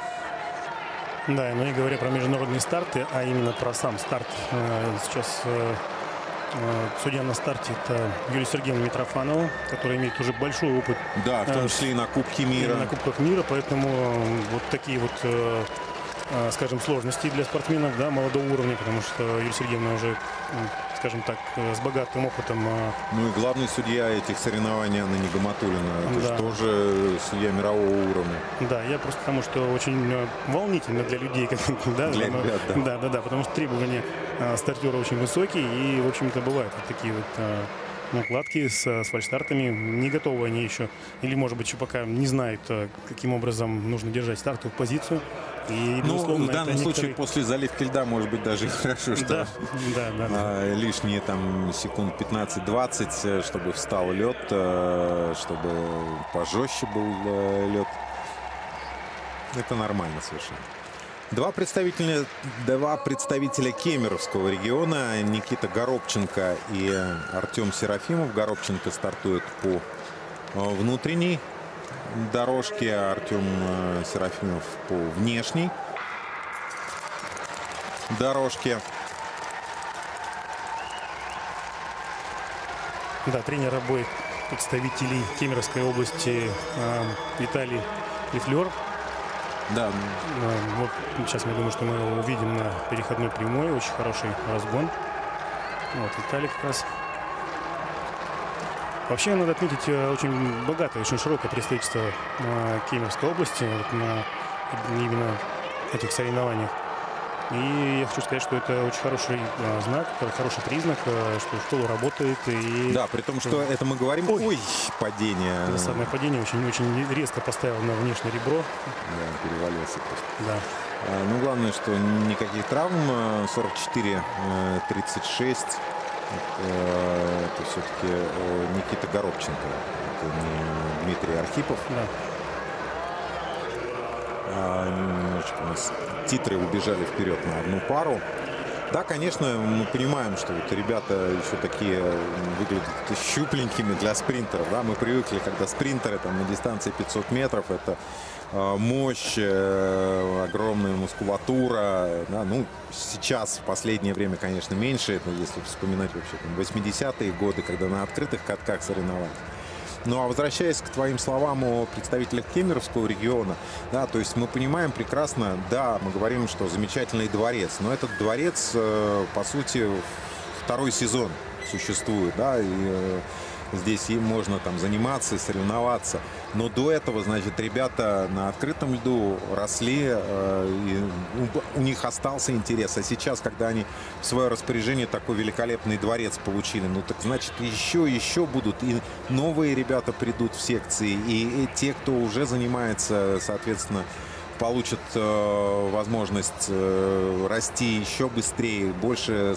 Да, но не говоря про международные старты, а именно про сам старт. Сейчас судья на старте — это Юлия Сергеевна Митрофанова, которая имеет уже большой опыт. Да, в том числе и на Кубке мира. На Кубках мира, поэтому вот такие вот, скажем, сложности для спортсменов, да, молодого уровня, потому что Юлия Сергеевна уже, скажем так, с богатым опытом. Ну и главный судья этих соревнований Анна Нигаматуллина. Это же тоже судья мирового уровня. Да, я просто потому, что очень волнительно для людей. Да, для ребят, да. Да, потому что требования стартера очень высокие. И, в общем-то, бывают вот такие вот накладки с фальшстартами. Не готовы они еще, или, может быть, еще пока не знают, каким образом нужно держать стартовую позицию. И, в данном случае после заливки льда, может быть, даже хорошо, что лишние там секунд 15-20, чтобы встал лед, чтобы пожестче был лед. Это нормально совершенно. Два представителя Кемеровского региона, Никита Горобченко и Артем Серафимов. Горобченко стартует по внутренней дорожке, Артем Серафимов по внешней дорожке. Да, тренер обоих представителей Кемеровской области Виталий Лефлер. Да. Вот сейчас я думаю, что мы его увидим на переходной прямой. Очень хороший разгон. Вот Виталий как раз. Вообще, надо отметить, очень богатое, очень широкое представительство Кемеровской области на именно этих соревнованиях. И я хочу сказать, что это очень хороший знак, хороший признак, что школа работает. И... Да, при том, что это мы говорим... Ой, падение. Это самое падение очень резко поставил на внешнее ребро. Да, перевалился просто. Да. Ну, главное, что никаких травм. 44-36. Это все-таки Никита Горобченко. Это не Дмитрий Архипов. Да. Немножечко у нас титры убежали вперед на одну пару. Да, конечно, мы понимаем, что вот ребята еще такие выглядят щупленькими для спринтеров. Да? Мы привыкли, когда спринтеры там, на дистанции 500 метров, это мощь, огромная мускулатура. Да? Ну, сейчас, в последнее время, конечно, меньше. Это если вспоминать вообще 80-е годы, когда на открытых катках соревновались. Ну, а возвращаясь к твоим словам о представителях Кемеровского региона, да, то есть мы понимаем прекрасно, да, мы говорим, что замечательный дворец, но этот дворец, по сути, второй сезон существует, да, и здесь им можно там заниматься и соревноваться. Но до этого, значит, ребята на открытом льду росли, и у них остался интерес. А сейчас, когда они в свое распоряжение такой великолепный дворец получили, ну так значит еще будут. И новые ребята придут в секции, и те, кто уже занимается, соответственно, получат возможность расти еще быстрее, больше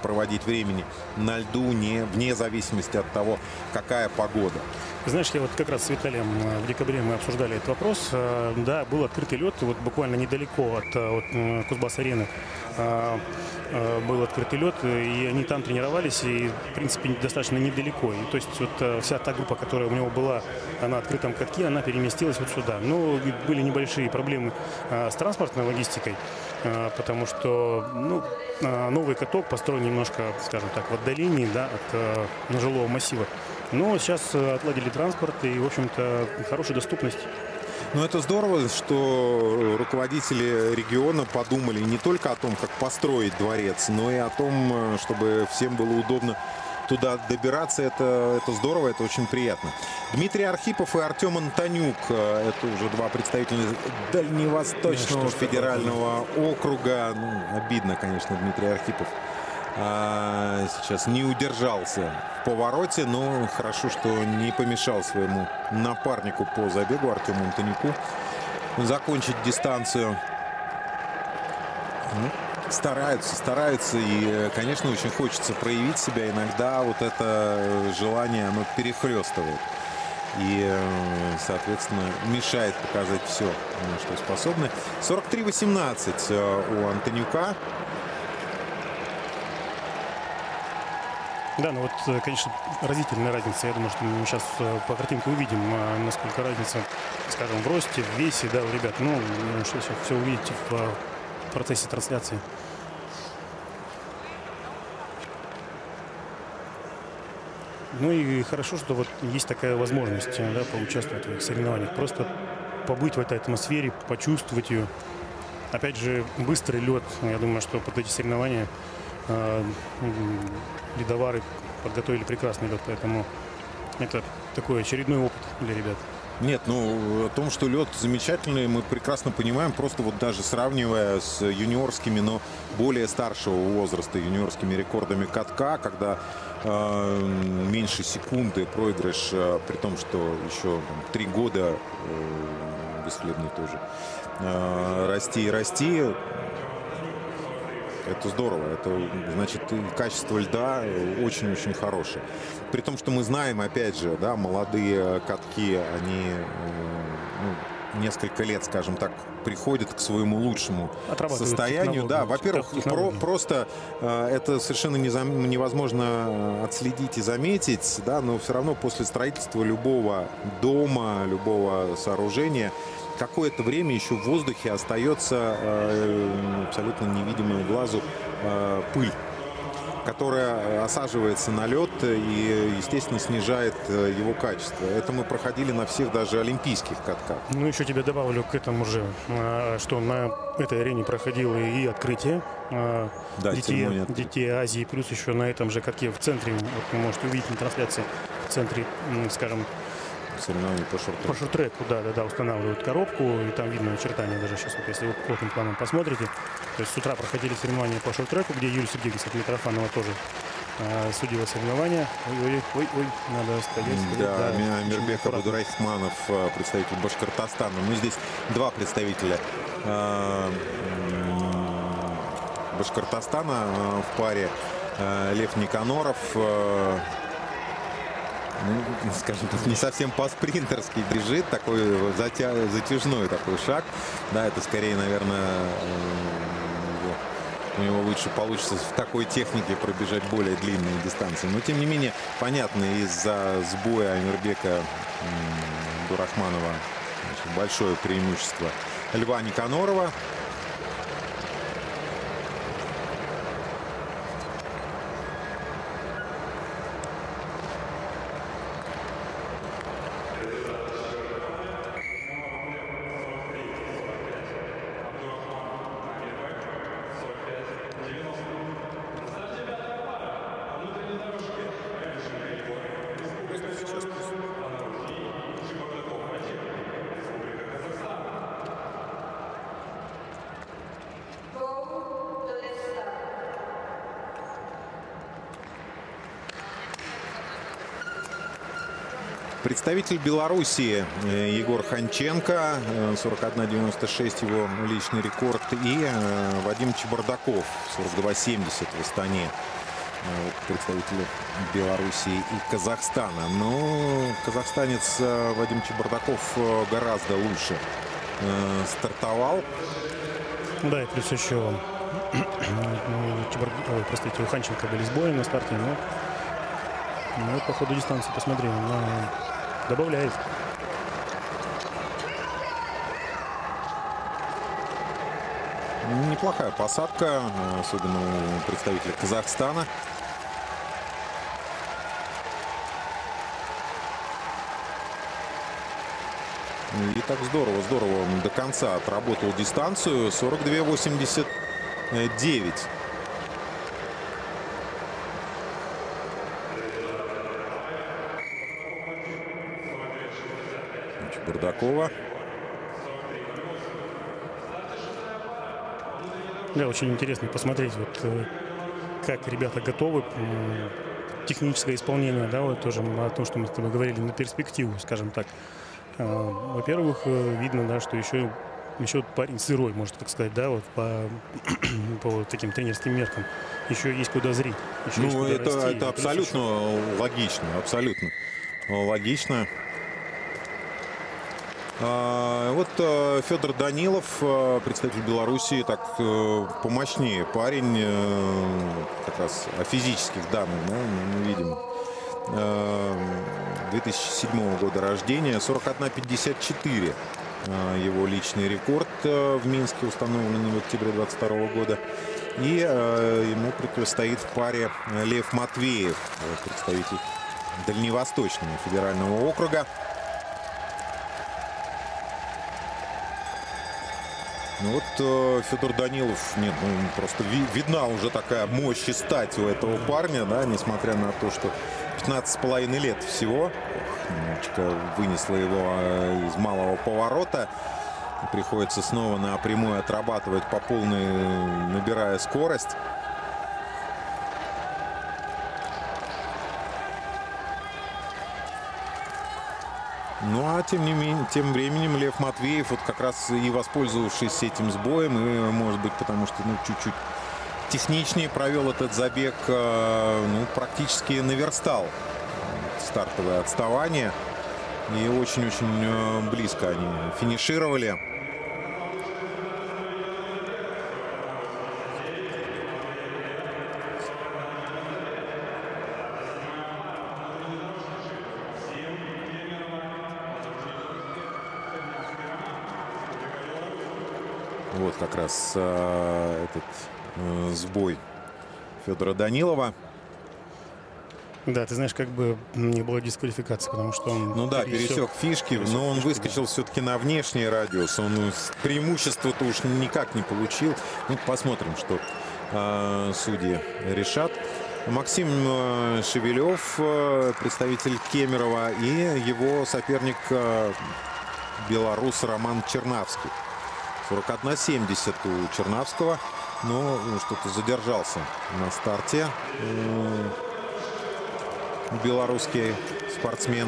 проводить времени на льду, вне зависимости от того, какая погода. Знаешь, я вот как раз с Виталием в декабре мы обсуждали этот вопрос. Да, был открытый лед, вот буквально недалеко от Кузбасс-арены был открытый лед, и они там тренировались, и, в принципе, достаточно недалеко. И, то есть вот вся та группа, которая у него была на открытом катке, она переместилась вот сюда. Но были небольшие проблемы с транспортной логистикой, потому что новый каток построен немножко, скажем так, в отдалении, да, от жилого массива. Но сейчас отладили транспорт и, в общем-то, хорошая доступность. Но это здорово, что руководители региона подумали не только о том, как построить дворец, но и о том, чтобы всем было удобно туда добираться. Это здорово, это очень приятно. Дмитрий Архипов и Артем Антонюк. Это уже два представителя Дальневосточного федерального округа. Ну, обидно, конечно, Дмитрий Архипов сейчас не удержался в повороте, но хорошо, что не помешал своему напарнику по забегу Артему Антонюку закончить дистанцию. Стараются, и, конечно, очень хочется проявить себя. Иногда вот это желание, оно перехлестывает и, соответственно, мешает показать все, на что способны. 43-18 у Антонюка. Да, ну вот, конечно, разительная разница. Я думаю, что мы сейчас по картинке увидим, насколько разница, скажем, в росте, в весе, да, у ребят. Ну, что все увидите в процессе трансляции. Ну и хорошо, что вот есть такая возможность, да, поучаствовать в этих соревнованиях. Просто побыть в этой атмосфере, почувствовать ее. Опять же, быстрый лед. Я думаю, что под эти соревнования ледовары подготовили прекрасный лед, поэтому это такой очередной опыт для ребят. Нет, ну, о том, что лед замечательный, мы прекрасно понимаем, просто вот даже сравнивая с юниорскими, но более старшего возраста, юниорскими рекордами катка, когда меньше секунды проигрыш, при том, что еще 3 года Бесхлебный тоже расти и расти. Это здорово. Это значит, качество льда очень-очень хорошее. При том, что мы знаем, опять же, да, молодые катки, они несколько лет, скажем так, приходят к своему лучшему состоянию. Да, во-первых, просто это совершенно невозможно отследить и заметить, да, но все равно после строительства любого дома, любого сооружения какое-то время еще в воздухе остается абсолютно невидимая глазу пыль, которая осаживается на лед и, естественно, снижает его качество. Это мы проходили на всех даже олимпийских катках. Ну, еще тебе добавлю к этому же, что на этой арене проходило и открытие детей Азии, плюс еще на этом же катке в центре, вот вы можете увидеть на трансляции, в центре, скажем, соревнований по шорт-треку. По шорт-треку, да, устанавливают коробку, и там видно очертания даже сейчас, вот если вы крупным планом посмотрите. То есть с утра проходили соревнования по шорт-треку, где Юрий Сергеевич от Митрофанова тоже судила соревнования. Ой, надо стоять. Да, Амирбек Абдурахманов, представитель Башкортостана. Ну, здесь два представителя Башкортостана в паре. Лев Никоноров, ну, скажем так, не совсем по-спринтерски бежит, такой затяжной такой шаг. Да, это скорее, наверное, у него лучше получится в такой технике пробежать более длинные дистанции. Но, тем не менее, понятно, из-за сбоя Амирбека Абдурахманова большое преимущество Льва Никонорова. Представитель Белоруссии Егор Ханченко, 41.96 его личный рекорд. И Вадим Чебардаков, 42.70 в Астане. Представители Белоруссии и Казахстана. Но казахстанец Вадим Чебардаков гораздо лучше стартовал. Да, и плюс еще у Ханченко были сбои на старте, но по ходу дистанции посмотрели, добавляет. Неплохая посадка, особенно у представителя Казахстана. И так здорово он до конца отработал дистанцию. 42.89. Бардакова. Да, очень интересно посмотреть, вот как ребята готовы. Техническое исполнение, да, вот тоже о том, что мы с тобой говорили, на перспективу, скажем так. Во-первых, видно, да, что еще парень сырой, можно так сказать, да, вот по таким тренерским меркам. Еще есть куда зрить. Ну, это абсолютно логично, абсолютно логично. Вот Федор Данилов, представитель Белоруссии, так помощнее парень, как раз о физических данных, да, мы видим. 2007 года рождения, 41.54 его личный рекорд в Минске, установленный в октябре 2022 года. И ему противостоит в паре Лев Матвеев, представитель Дальневосточного федерального округа. Ну вот Федор Данилов, просто видна уже такая мощь и стать у этого парня, да, несмотря на то, что 15,5 лет всего. Немножечко вынесло его из малого поворота. Приходится снова на прямой отрабатывать по полной, набирая скорость. Ну а тем временем Лев Матвеев, вот как раз и воспользовавшись этим сбоем, и, может быть, потому что чуть-чуть техничнее провел этот забег, практически наверстал стартовое отставание. И очень-очень близко они финишировали. Вот как раз этот сбой Федора Данилова. Да, ты знаешь, как бы не было дисквалификации, потому что он... пересек фишки, но он выскочил все-таки на внешний радиус. Он преимущество-то уж никак не получил. Ну, посмотрим, что судьи решат. Максим Шевелев, представитель Кемерово, и его соперник белорус Роман Чернавский. 41-70 у Чернавского, но что-то задержался на старте белорусский спортсмен.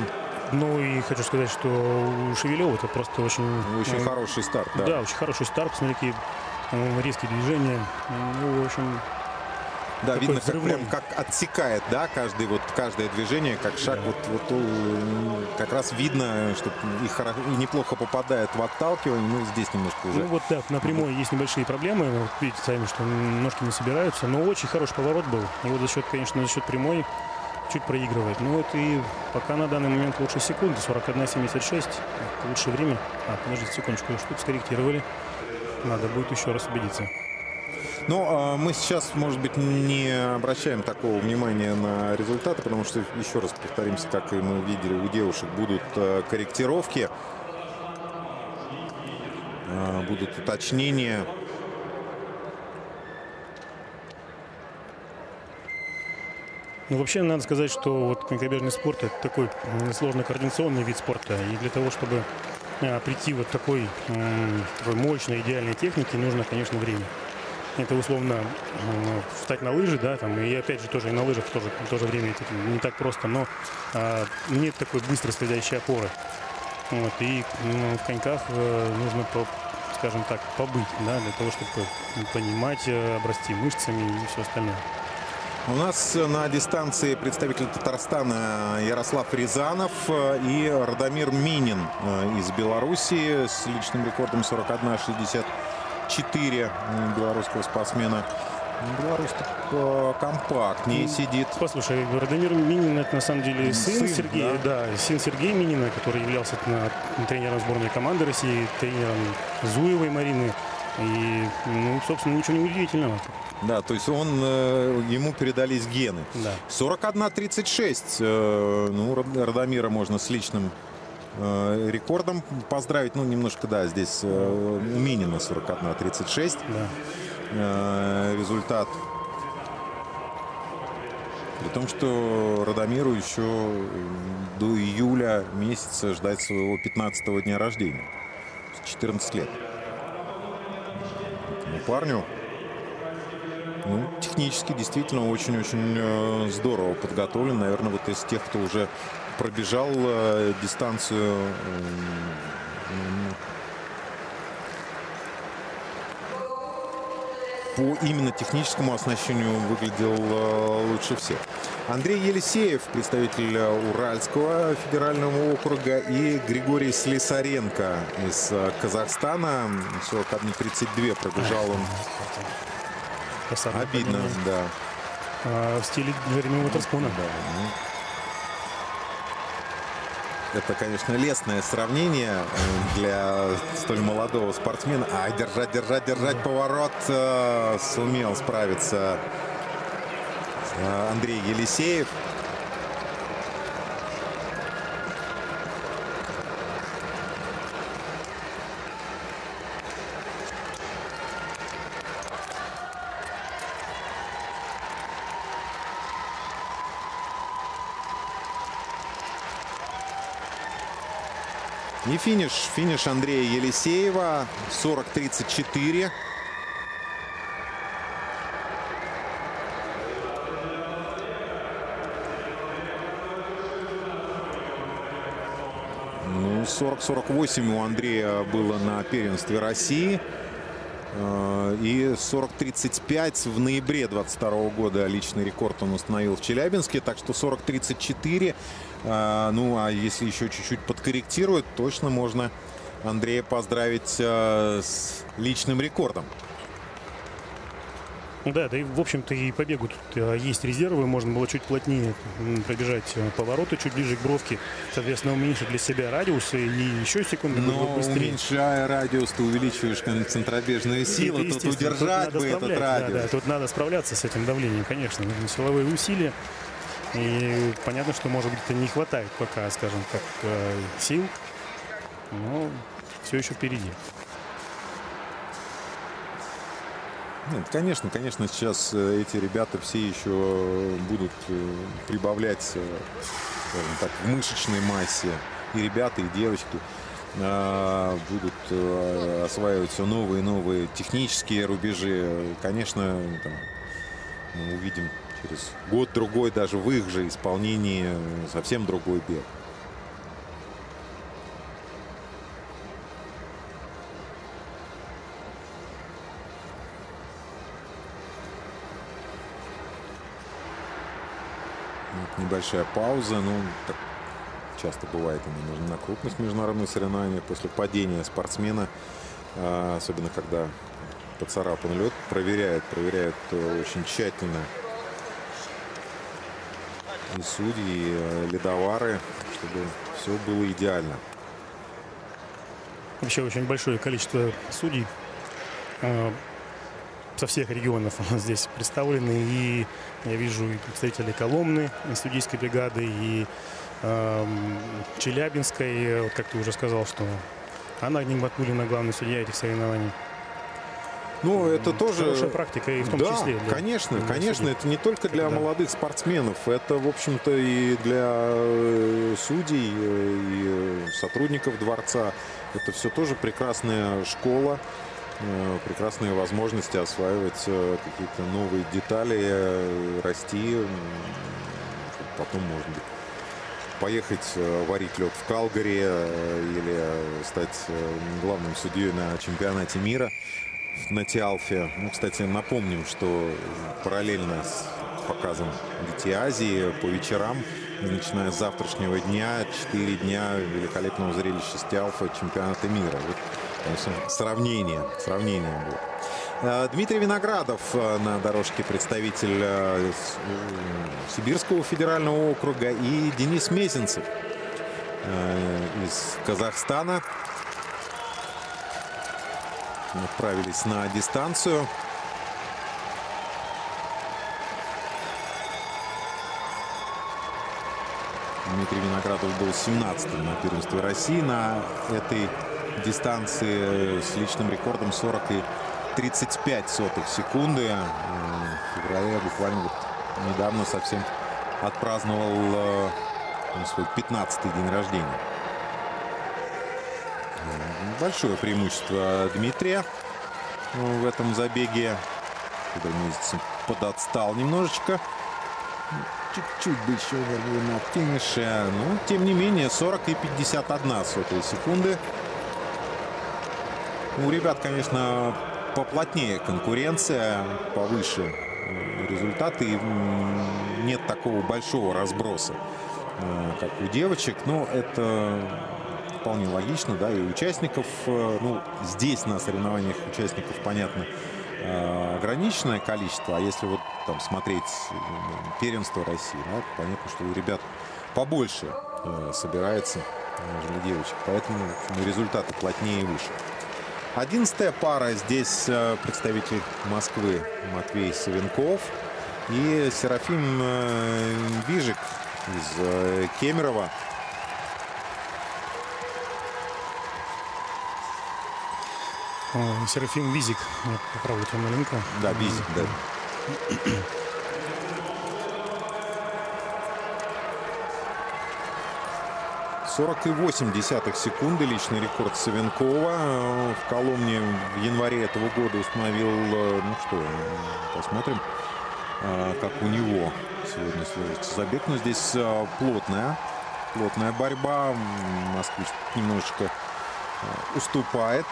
Ну и хочу сказать, что у Шевелева это просто очень хороший старт. Да. Да, очень хороший старт. Смотри, какие резкие движения. Ну, в общем... Да, видно, как отсекает, да, каждое движение, как шаг. Как раз видно, что и неплохо попадает в отталкивание. Ну, здесь немножко уже. Ну вот, да, на прямой есть небольшие проблемы. Вот видите сами, что ножки не собираются. Но очень хороший поворот был. И вот за счет прямой чуть проигрывает. Ну вот и пока на данный момент лучше секунды. 41.76. Лучшее время. Подождите секундочку, что-то скорректировали. Надо будет еще раз убедиться. Но мы сейчас, может быть, не обращаем такого внимания на результаты, потому что, еще раз повторимся, как и мы видели, у девушек будут корректировки, будут уточнения. Ну, вообще, надо сказать, что вот конькобежный спорт — это такой сложный координационный вид спорта. И для того, чтобы прийти вот такой мощной, идеальной технике, нужно, конечно, время. Это условно встать на лыжи, да, там, и опять же тоже и на лыжах тоже время это не так просто, но нет такой быстро следующей опоры. Вот, и в коньках нужно, скажем так, побыть, да, для того, чтобы понимать, обрасти мышцами и все остальное. У нас на дистанции представитель Татарстана Ярослав Рязанов и Радомир Минин из Белоруссии с личным рекордом 41.64 белорусского спортсмена. Беларусь компактнее сидит. Послушай, Радомир Минин — это на самом деле сын Сергея, да, сын Сергея Минина, который являлся тренером сборной команды России, тренером Зуевой Марины. И, собственно, ничего не удивительного. Да, то есть ему передались гены. Да. 41.36. Радомира можно с личным рекордом поздравить. Немножко, да, здесь у Минина 41.36. Да. Результат. При том, что Радомиру еще до июля месяца ждать своего 15-го дня рождения. 14 лет. Этому парню технически действительно очень-очень здорово подготовлен. Наверное, вот из тех, кто уже пробежал дистанцию, по именно техническому оснащению выглядел лучше всех. Андрей Елисеев, представитель Уральского федерального округа, и Григорий Слесаренко из Казахстана. 41.32 пробежал он. Обидно, да. В стиле Джереми Уотерспуна. Да, это, конечно, лестное сравнение для столь молодого спортсмена. Держать поворот. Сумел справиться Андрей Елисеев. И финиш Андрея Елисеева 40.34. Ну, 40-48 у Андрея было на первенстве России. И 40-35 в ноябре 22 года личный рекорд он установил в Челябинске. Так что 40-34. Ну, а если еще чуть-чуть подкорректирует, точно можно Андрея поздравить с личным рекордом. Да, да и, в общем-то, и по бегу тут есть резервы. Можно было чуть плотнее пробежать повороты, чуть ближе к бровке. Соответственно, уменьшить для себя радиус и еще секунды будет быстрее. Уменьшая радиус, ты увеличиваешь центробежную силу. Тут удержать бы этот радиус. Да, тут надо справляться с этим давлением, конечно. Нужны силовые усилия. И понятно, что, может быть, это не хватает пока, скажем так, сил. Но все еще впереди. Нет, конечно, сейчас эти ребята все еще будут прибавлять, скажем так, в мышечной массе. И ребята, и девочки будут осваивать все новые и новые технические рубежи. Конечно, там, мы увидим через год-другой даже в их же исполнении совсем другой бег. Небольшая пауза, ну, так часто бывает именно на крупных международных соревнованиях. После падения спортсмена, особенно когда поцарапан лед, проверяют очень тщательно и судьи, и ледовары, чтобы все было идеально. Вообще очень большое количество судей со всех регионов здесь представлены. И я вижу и представителей Коломны, судейской бригады, и Челябинской. Вот как ты уже сказал, что Анна Нигматуллина, главный судья этих соревнований. Ну, это тоже хорошая практика, и в том числе. Да, конечно, это не только для молодых спортсменов, это, в общем-то, и для судей, и сотрудников дворца. Это все тоже прекрасная школа, прекрасные возможности осваивать какие-то новые детали, расти. Потом, может быть, поехать варить лед в Калгари или стать главным судьей на чемпионате мира на Тиалфе. Ну, кстати, напомним, что параллельно с показом Детей Азии по вечерам, начиная с завтрашнего дня, 4 дня великолепного зрелища с Тиалфа чемпионата мира. Вот, конечно, сравнение будет. Дмитрий Виноградов на дорожке, представитель Сибирского федерального округа, и Денис Мезенцев из Казахстана отправились на дистанцию. Дмитрий Виноградов был 17-м на первенстве России на этой дистанции с личным рекордом 40,35 секунды. В феврале буквально вот недавно совсем отпраздновал свой 15-й день рождения. Большое преимущество Дмитрия в этом забеге. Подотстал немножечко. Чуть-чуть бы еще на финише. Но, тем не менее, 40,51 секунды. У ребят, конечно, поплотнее конкуренция, повыше результаты. И нет такого большого разброса, как у девочек. Но это вполне логично, да, и участников, ну, здесь на соревнованиях участников, понятно, ограниченное количество, а если вот там смотреть первенство России, да, понятно, что у ребят побольше собирается, нежели девочек, поэтому результаты плотнее и выше. 11-я пара, здесь представитель Москвы Матвей Савенков и Серафим Вижик из Кемерово. Серафим Визик, поправлю тебя маленько. Да, Визик, да. .48 секунды личный рекорд Савенкова. В Коломне в январе этого года установил, ну что, посмотрим, как у него сегодня сложится забег. Но здесь плотная плотная борьба. Москвич немножечко уступает.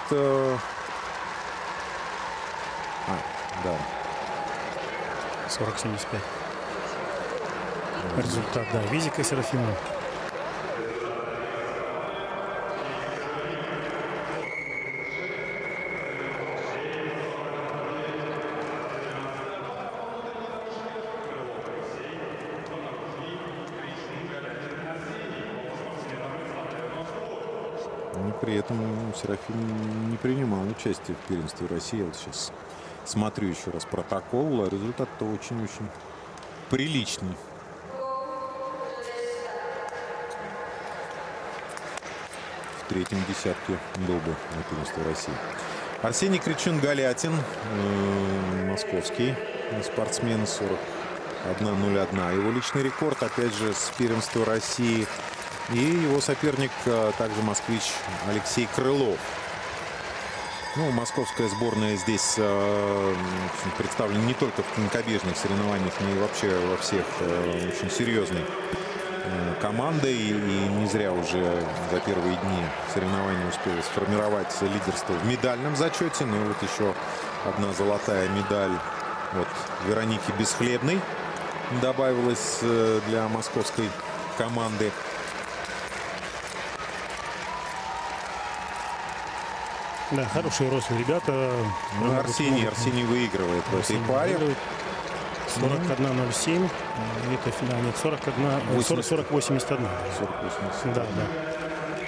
Да. 40-75. Результат, да, Визика Серафима. Но при этом Серафим не принимал участие в первенстве России. Вот сейчас смотрю еще раз протокол. Результат-то очень-очень приличный. В третьем десятке был бы на первенстве России. Арсений Кричун-Галятин, московский спортсмен, 41.01. Его личный рекорд, опять же, с первенства России. И его соперник также москвич Алексей Крылов. Ну, московская сборная здесь представлена не только в конькобежных соревнованиях, но и вообще во всех очень серьезной командой. И не зря уже за первые дни соревнований успела сформировать лидерство в медальном зачете. Ну и вот еще одна золотая медаль от Вероники Бесхлебной добавилась для московской команды. Да, хорошие рослые ребята. Арсений выигрывает в этой паре. 41.07. Это финал. Нет, 40-81. Да, да.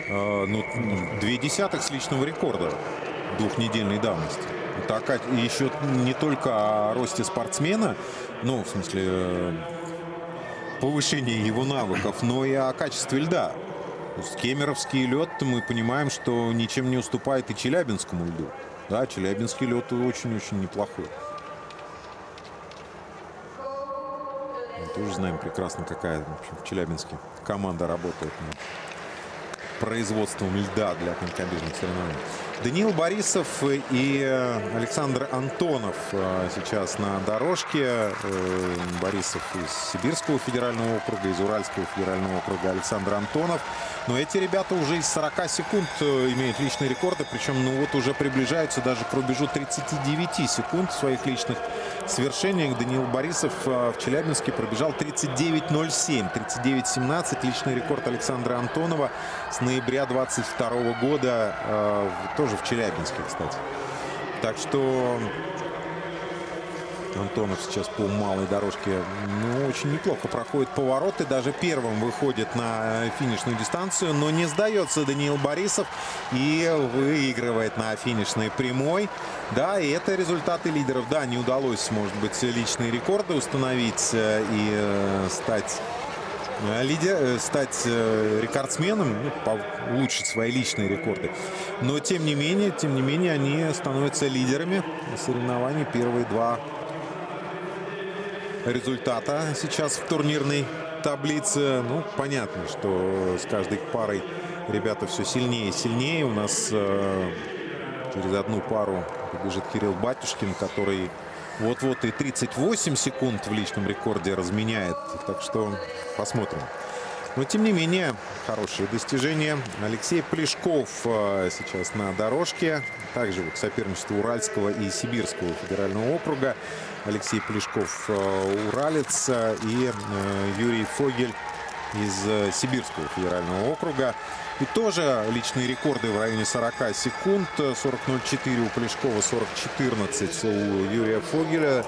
Ну, 0,2 с личного рекорда двухнедельной давности. Так, еще не только о росте спортсмена, ну, в смысле, повышении его навыков, но и о качестве льда. Кемеровский лед, мы понимаем, что ничем не уступает и челябинскому льду. Да, челябинский лед очень-очень неплохой. Мы тоже знаем прекрасно, какая, в общем, в Челябинске команда работает над производством льда для конькобежных соревнований. Даниил Борисов и Александр Антонов сейчас на дорожке. Борисов из Сибирского федерального округа, из Уральского федерального округа Александр Антонов. Но эти ребята уже из 40 секунд имеют личные рекорды. Причем, ну вот, уже приближаются даже к рубежу 39 секунд в своих личных свершениях. Даниил Борисов в Челябинске пробежал 39.07. 39.17 личный рекорд Александра Антонова с ноября 22 года. Тоже в Челябинске, кстати. Так что Антонов сейчас по малой дорожке, ну, очень неплохо проходит повороты. Даже первым выходит на финишную дистанцию. Но не сдается Даниил Борисов и выигрывает на финишной прямой. Да, и это результаты лидеров. Да, не удалось, может быть, личные рекорды установить и стать рекордсменом, ну, улучшить свои личные рекорды. Но тем не менее они становятся лидерами соревнований. Первые два результата сейчас в турнирной таблице. Ну, понятно, что с каждой парой ребята все сильнее и сильнее. У нас через одну пару побежит Кирилл Батюшкин, который вот-вот и 38 секунд в личном рекорде разменяет. Так что посмотрим. Но, тем не менее, хорошие достижения. Алексей Плешков сейчас на дорожке. Также вот соперничество Уральского и Сибирского федерального округа. Алексей Плешков уралец и Юрий Фогель из Сибирского федерального округа. И тоже личные рекорды в районе 40 секунд. 40.04 у Плешкова, 40.14 у Юрия Фогеля.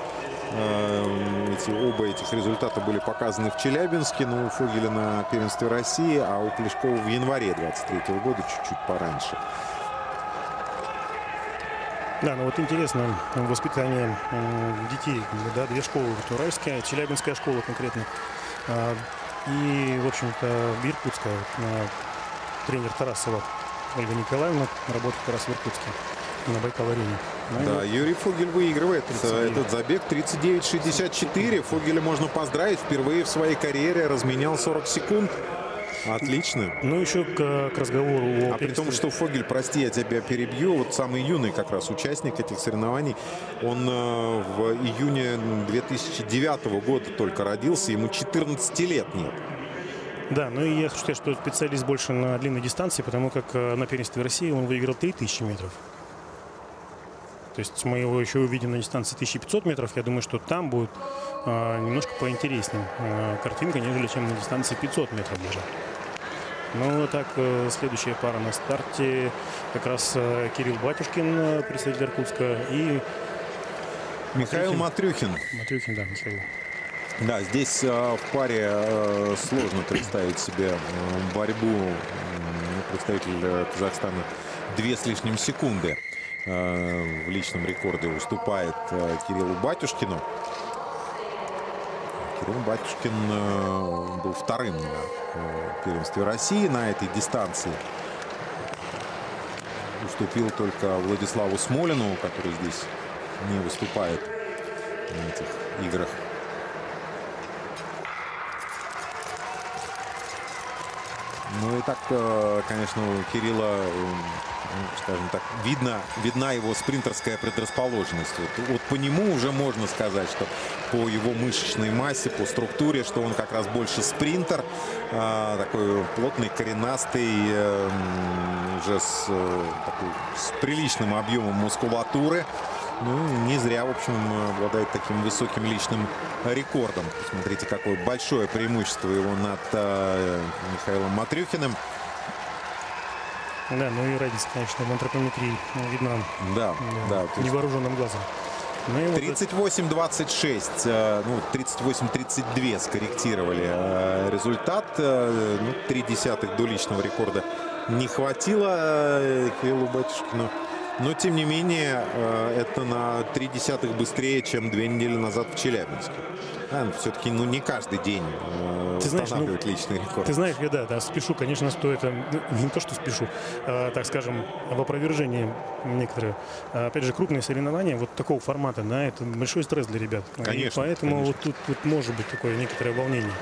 Оба этих результата были показаны в Челябинске. Но у Фогеля на первенстве России, а у Плешкова в январе 23 года, чуть-чуть пораньше. Да, ну вот интересно воспитание детей. Да, две школы. Уральская, Челябинская школа конкретно. И, в общем-то, иркутская. Тренер Тарасова Ольга Николаевна работает как раз в Иркутске на Байкал-арене. Да, Юрий Фогель выигрывает этот забег 39.64. Фогеля можно поздравить. Впервые в своей карьере разменял 40 секунд. Отлично. Ну, еще к разговору о при том, что Фогель, прости, я тебя перебью, вот самый юный как раз участник этих соревнований, он в июне 2009 года только родился, ему 14 лет нет. Да, ну и я хочу сказать, что специалист больше на длинной дистанции, потому как на первенстве России он выиграл 3000 метров. То есть мы его еще увидим на дистанции 1500 метров. Я думаю, что там будет немножко поинтереснее картинка, нежели чем на дистанции 500 метров даже. Ну, так, следующая пара на старте. Как раз Кирилл Батюшкин, представитель Иркутска, и Михаил Матрюхин. Матрюхин, да, Михаил. Да, здесь в паре сложно представить себе борьбу. Представитель Казахстана 2 с лишним секунды в личном рекорде уступает Кириллу Батюшкину. Кирилл Батюшкин был вторым на первенстве России на этой дистанции. Уступил только Владиславу Смолину, который здесь не выступает на этих играх. Ну и так, конечно, у Кирилла, скажем так, видна его спринтерская предрасположенность. Вот по нему уже можно сказать, что по его мышечной массе, по структуре, что он как раз больше спринтер, такой плотный, коренастый, уже с приличным объемом мускулатуры. Ну, не зря, в общем, обладает таким высоким личным рекордом. Посмотрите, какое большое преимущество его над Михаилом Матрюхиным. Да, ну и разница, конечно, в антропометрии видна. Да, да. Невооруженным глазом. 38-26, ну, 38-32 скорректировали результат. Ну, 0,3 до личного рекорда не хватило Кириллу Батюшкину. Но, тем не менее, это на 0,3 быстрее, чем 2 недели назад в Челябинске. Все-таки не каждый день устанавливать личный рекорд. Ты знаешь, я да, спешу, конечно, стоит, не то, что спешу, так скажем, в опровержении некоторые. Опять же, крупные соревнования вот такого формата, да, это большой стресс для ребят. Конечно. И поэтому конечно. вот тут может быть такое некоторое волнение.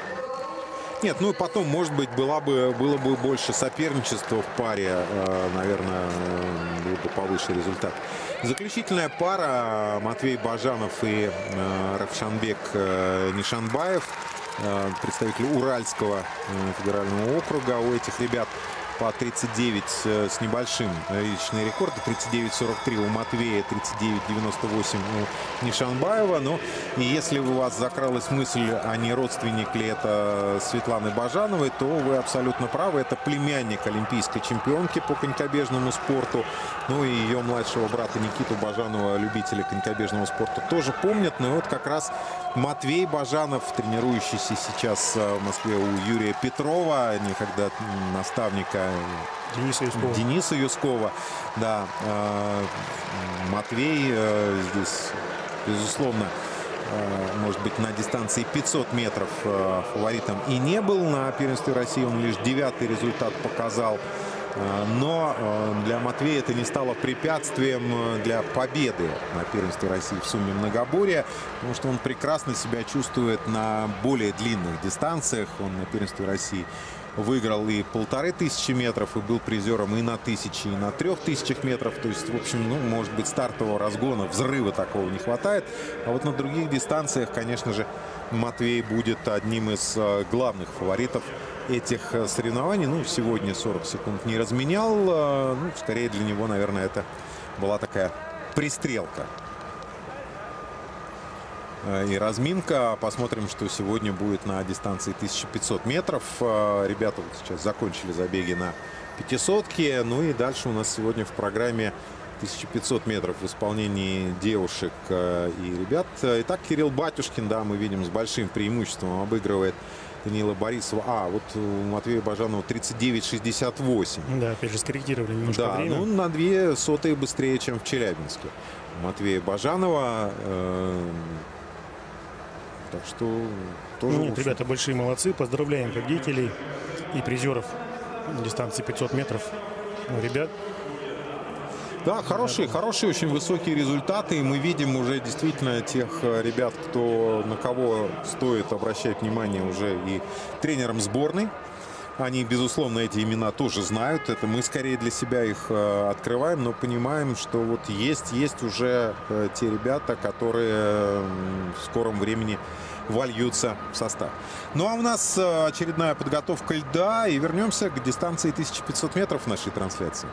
Нет, ну и потом, может быть, было бы больше соперничества в паре, наверное, был бы повыше результат. Заключительная пара: Матвей Бажанов и Равшанбек Нишанбаев, представители Уральского федерального округа. У этих ребят по 39 с небольшим личный рекорд. 39-43 у Матвея, 39-98 у Нишанбаева. Ну, и если у вас закралась мысль, а не родственник ли это Светланы Бажановой, то вы абсолютно правы. Это племянник олимпийской чемпионки по конькобежному спорту. Ну и ее младшего брата Никиту Бажанова любители конькобежного спорта тоже помнят. Ну и вот как раз Матвей Бажанов, тренирующийся сейчас в Москве у Юрия Петрова, некогда наставника Дениса Юскова. Да, Матвей здесь, безусловно, может быть, на дистанции 500 метров фаворитом и не был. На первенстве России он лишь 9-й результат показал. Но для Матвея это не стало препятствием для победы на первенстве России в сумме многоборья, потому что он прекрасно себя чувствует на более длинных дистанциях. Он на первенстве России выиграл и 1500 метров, и был призером и на 1000, и на 3000 метров. То есть, в общем, ну, может быть, стартового разгона, взрыва такого не хватает. А вот на других дистанциях, конечно же, Матвей будет одним из главных фаворитов этих соревнований. Ну, сегодня 40 секунд не разменял. Ну, скорее для него, наверное, это была такая пристрелка и разминка. Посмотрим, что сегодня будет на дистанции 1500 метров. Ребята вот сейчас закончили забеги на 500-ке. Ну и дальше у нас сегодня в программе 1500 метров в исполнении девушек и ребят. Итак, Кирилл Батюшкин, да, мы видим, с большим преимуществом обыгрывает Даниила Борисова. А, вот у Матвея Бажанова 39-68. Да, опять же, скорректировали немножко время. Ну, на 0,02 быстрее, чем в Челябинске. Матвея Бажанова. Так что тоже... Нет, ребята, большие молодцы. Поздравляем победителей и призеров дистанции 500 метров. Ну, ребят. Да, хорошие очень высокие результаты. И мы видим уже действительно тех ребят, на кого стоит обращать внимание уже и тренерам сборной. Они, безусловно, эти имена тоже знают. Это мы скорее для себя их открываем, но понимаем, что вот есть уже те ребята, которые в скором времени вольются в состав. Ну а у нас очередная подготовка льда. И вернемся к дистанции 1500 метров в нашей трансляции.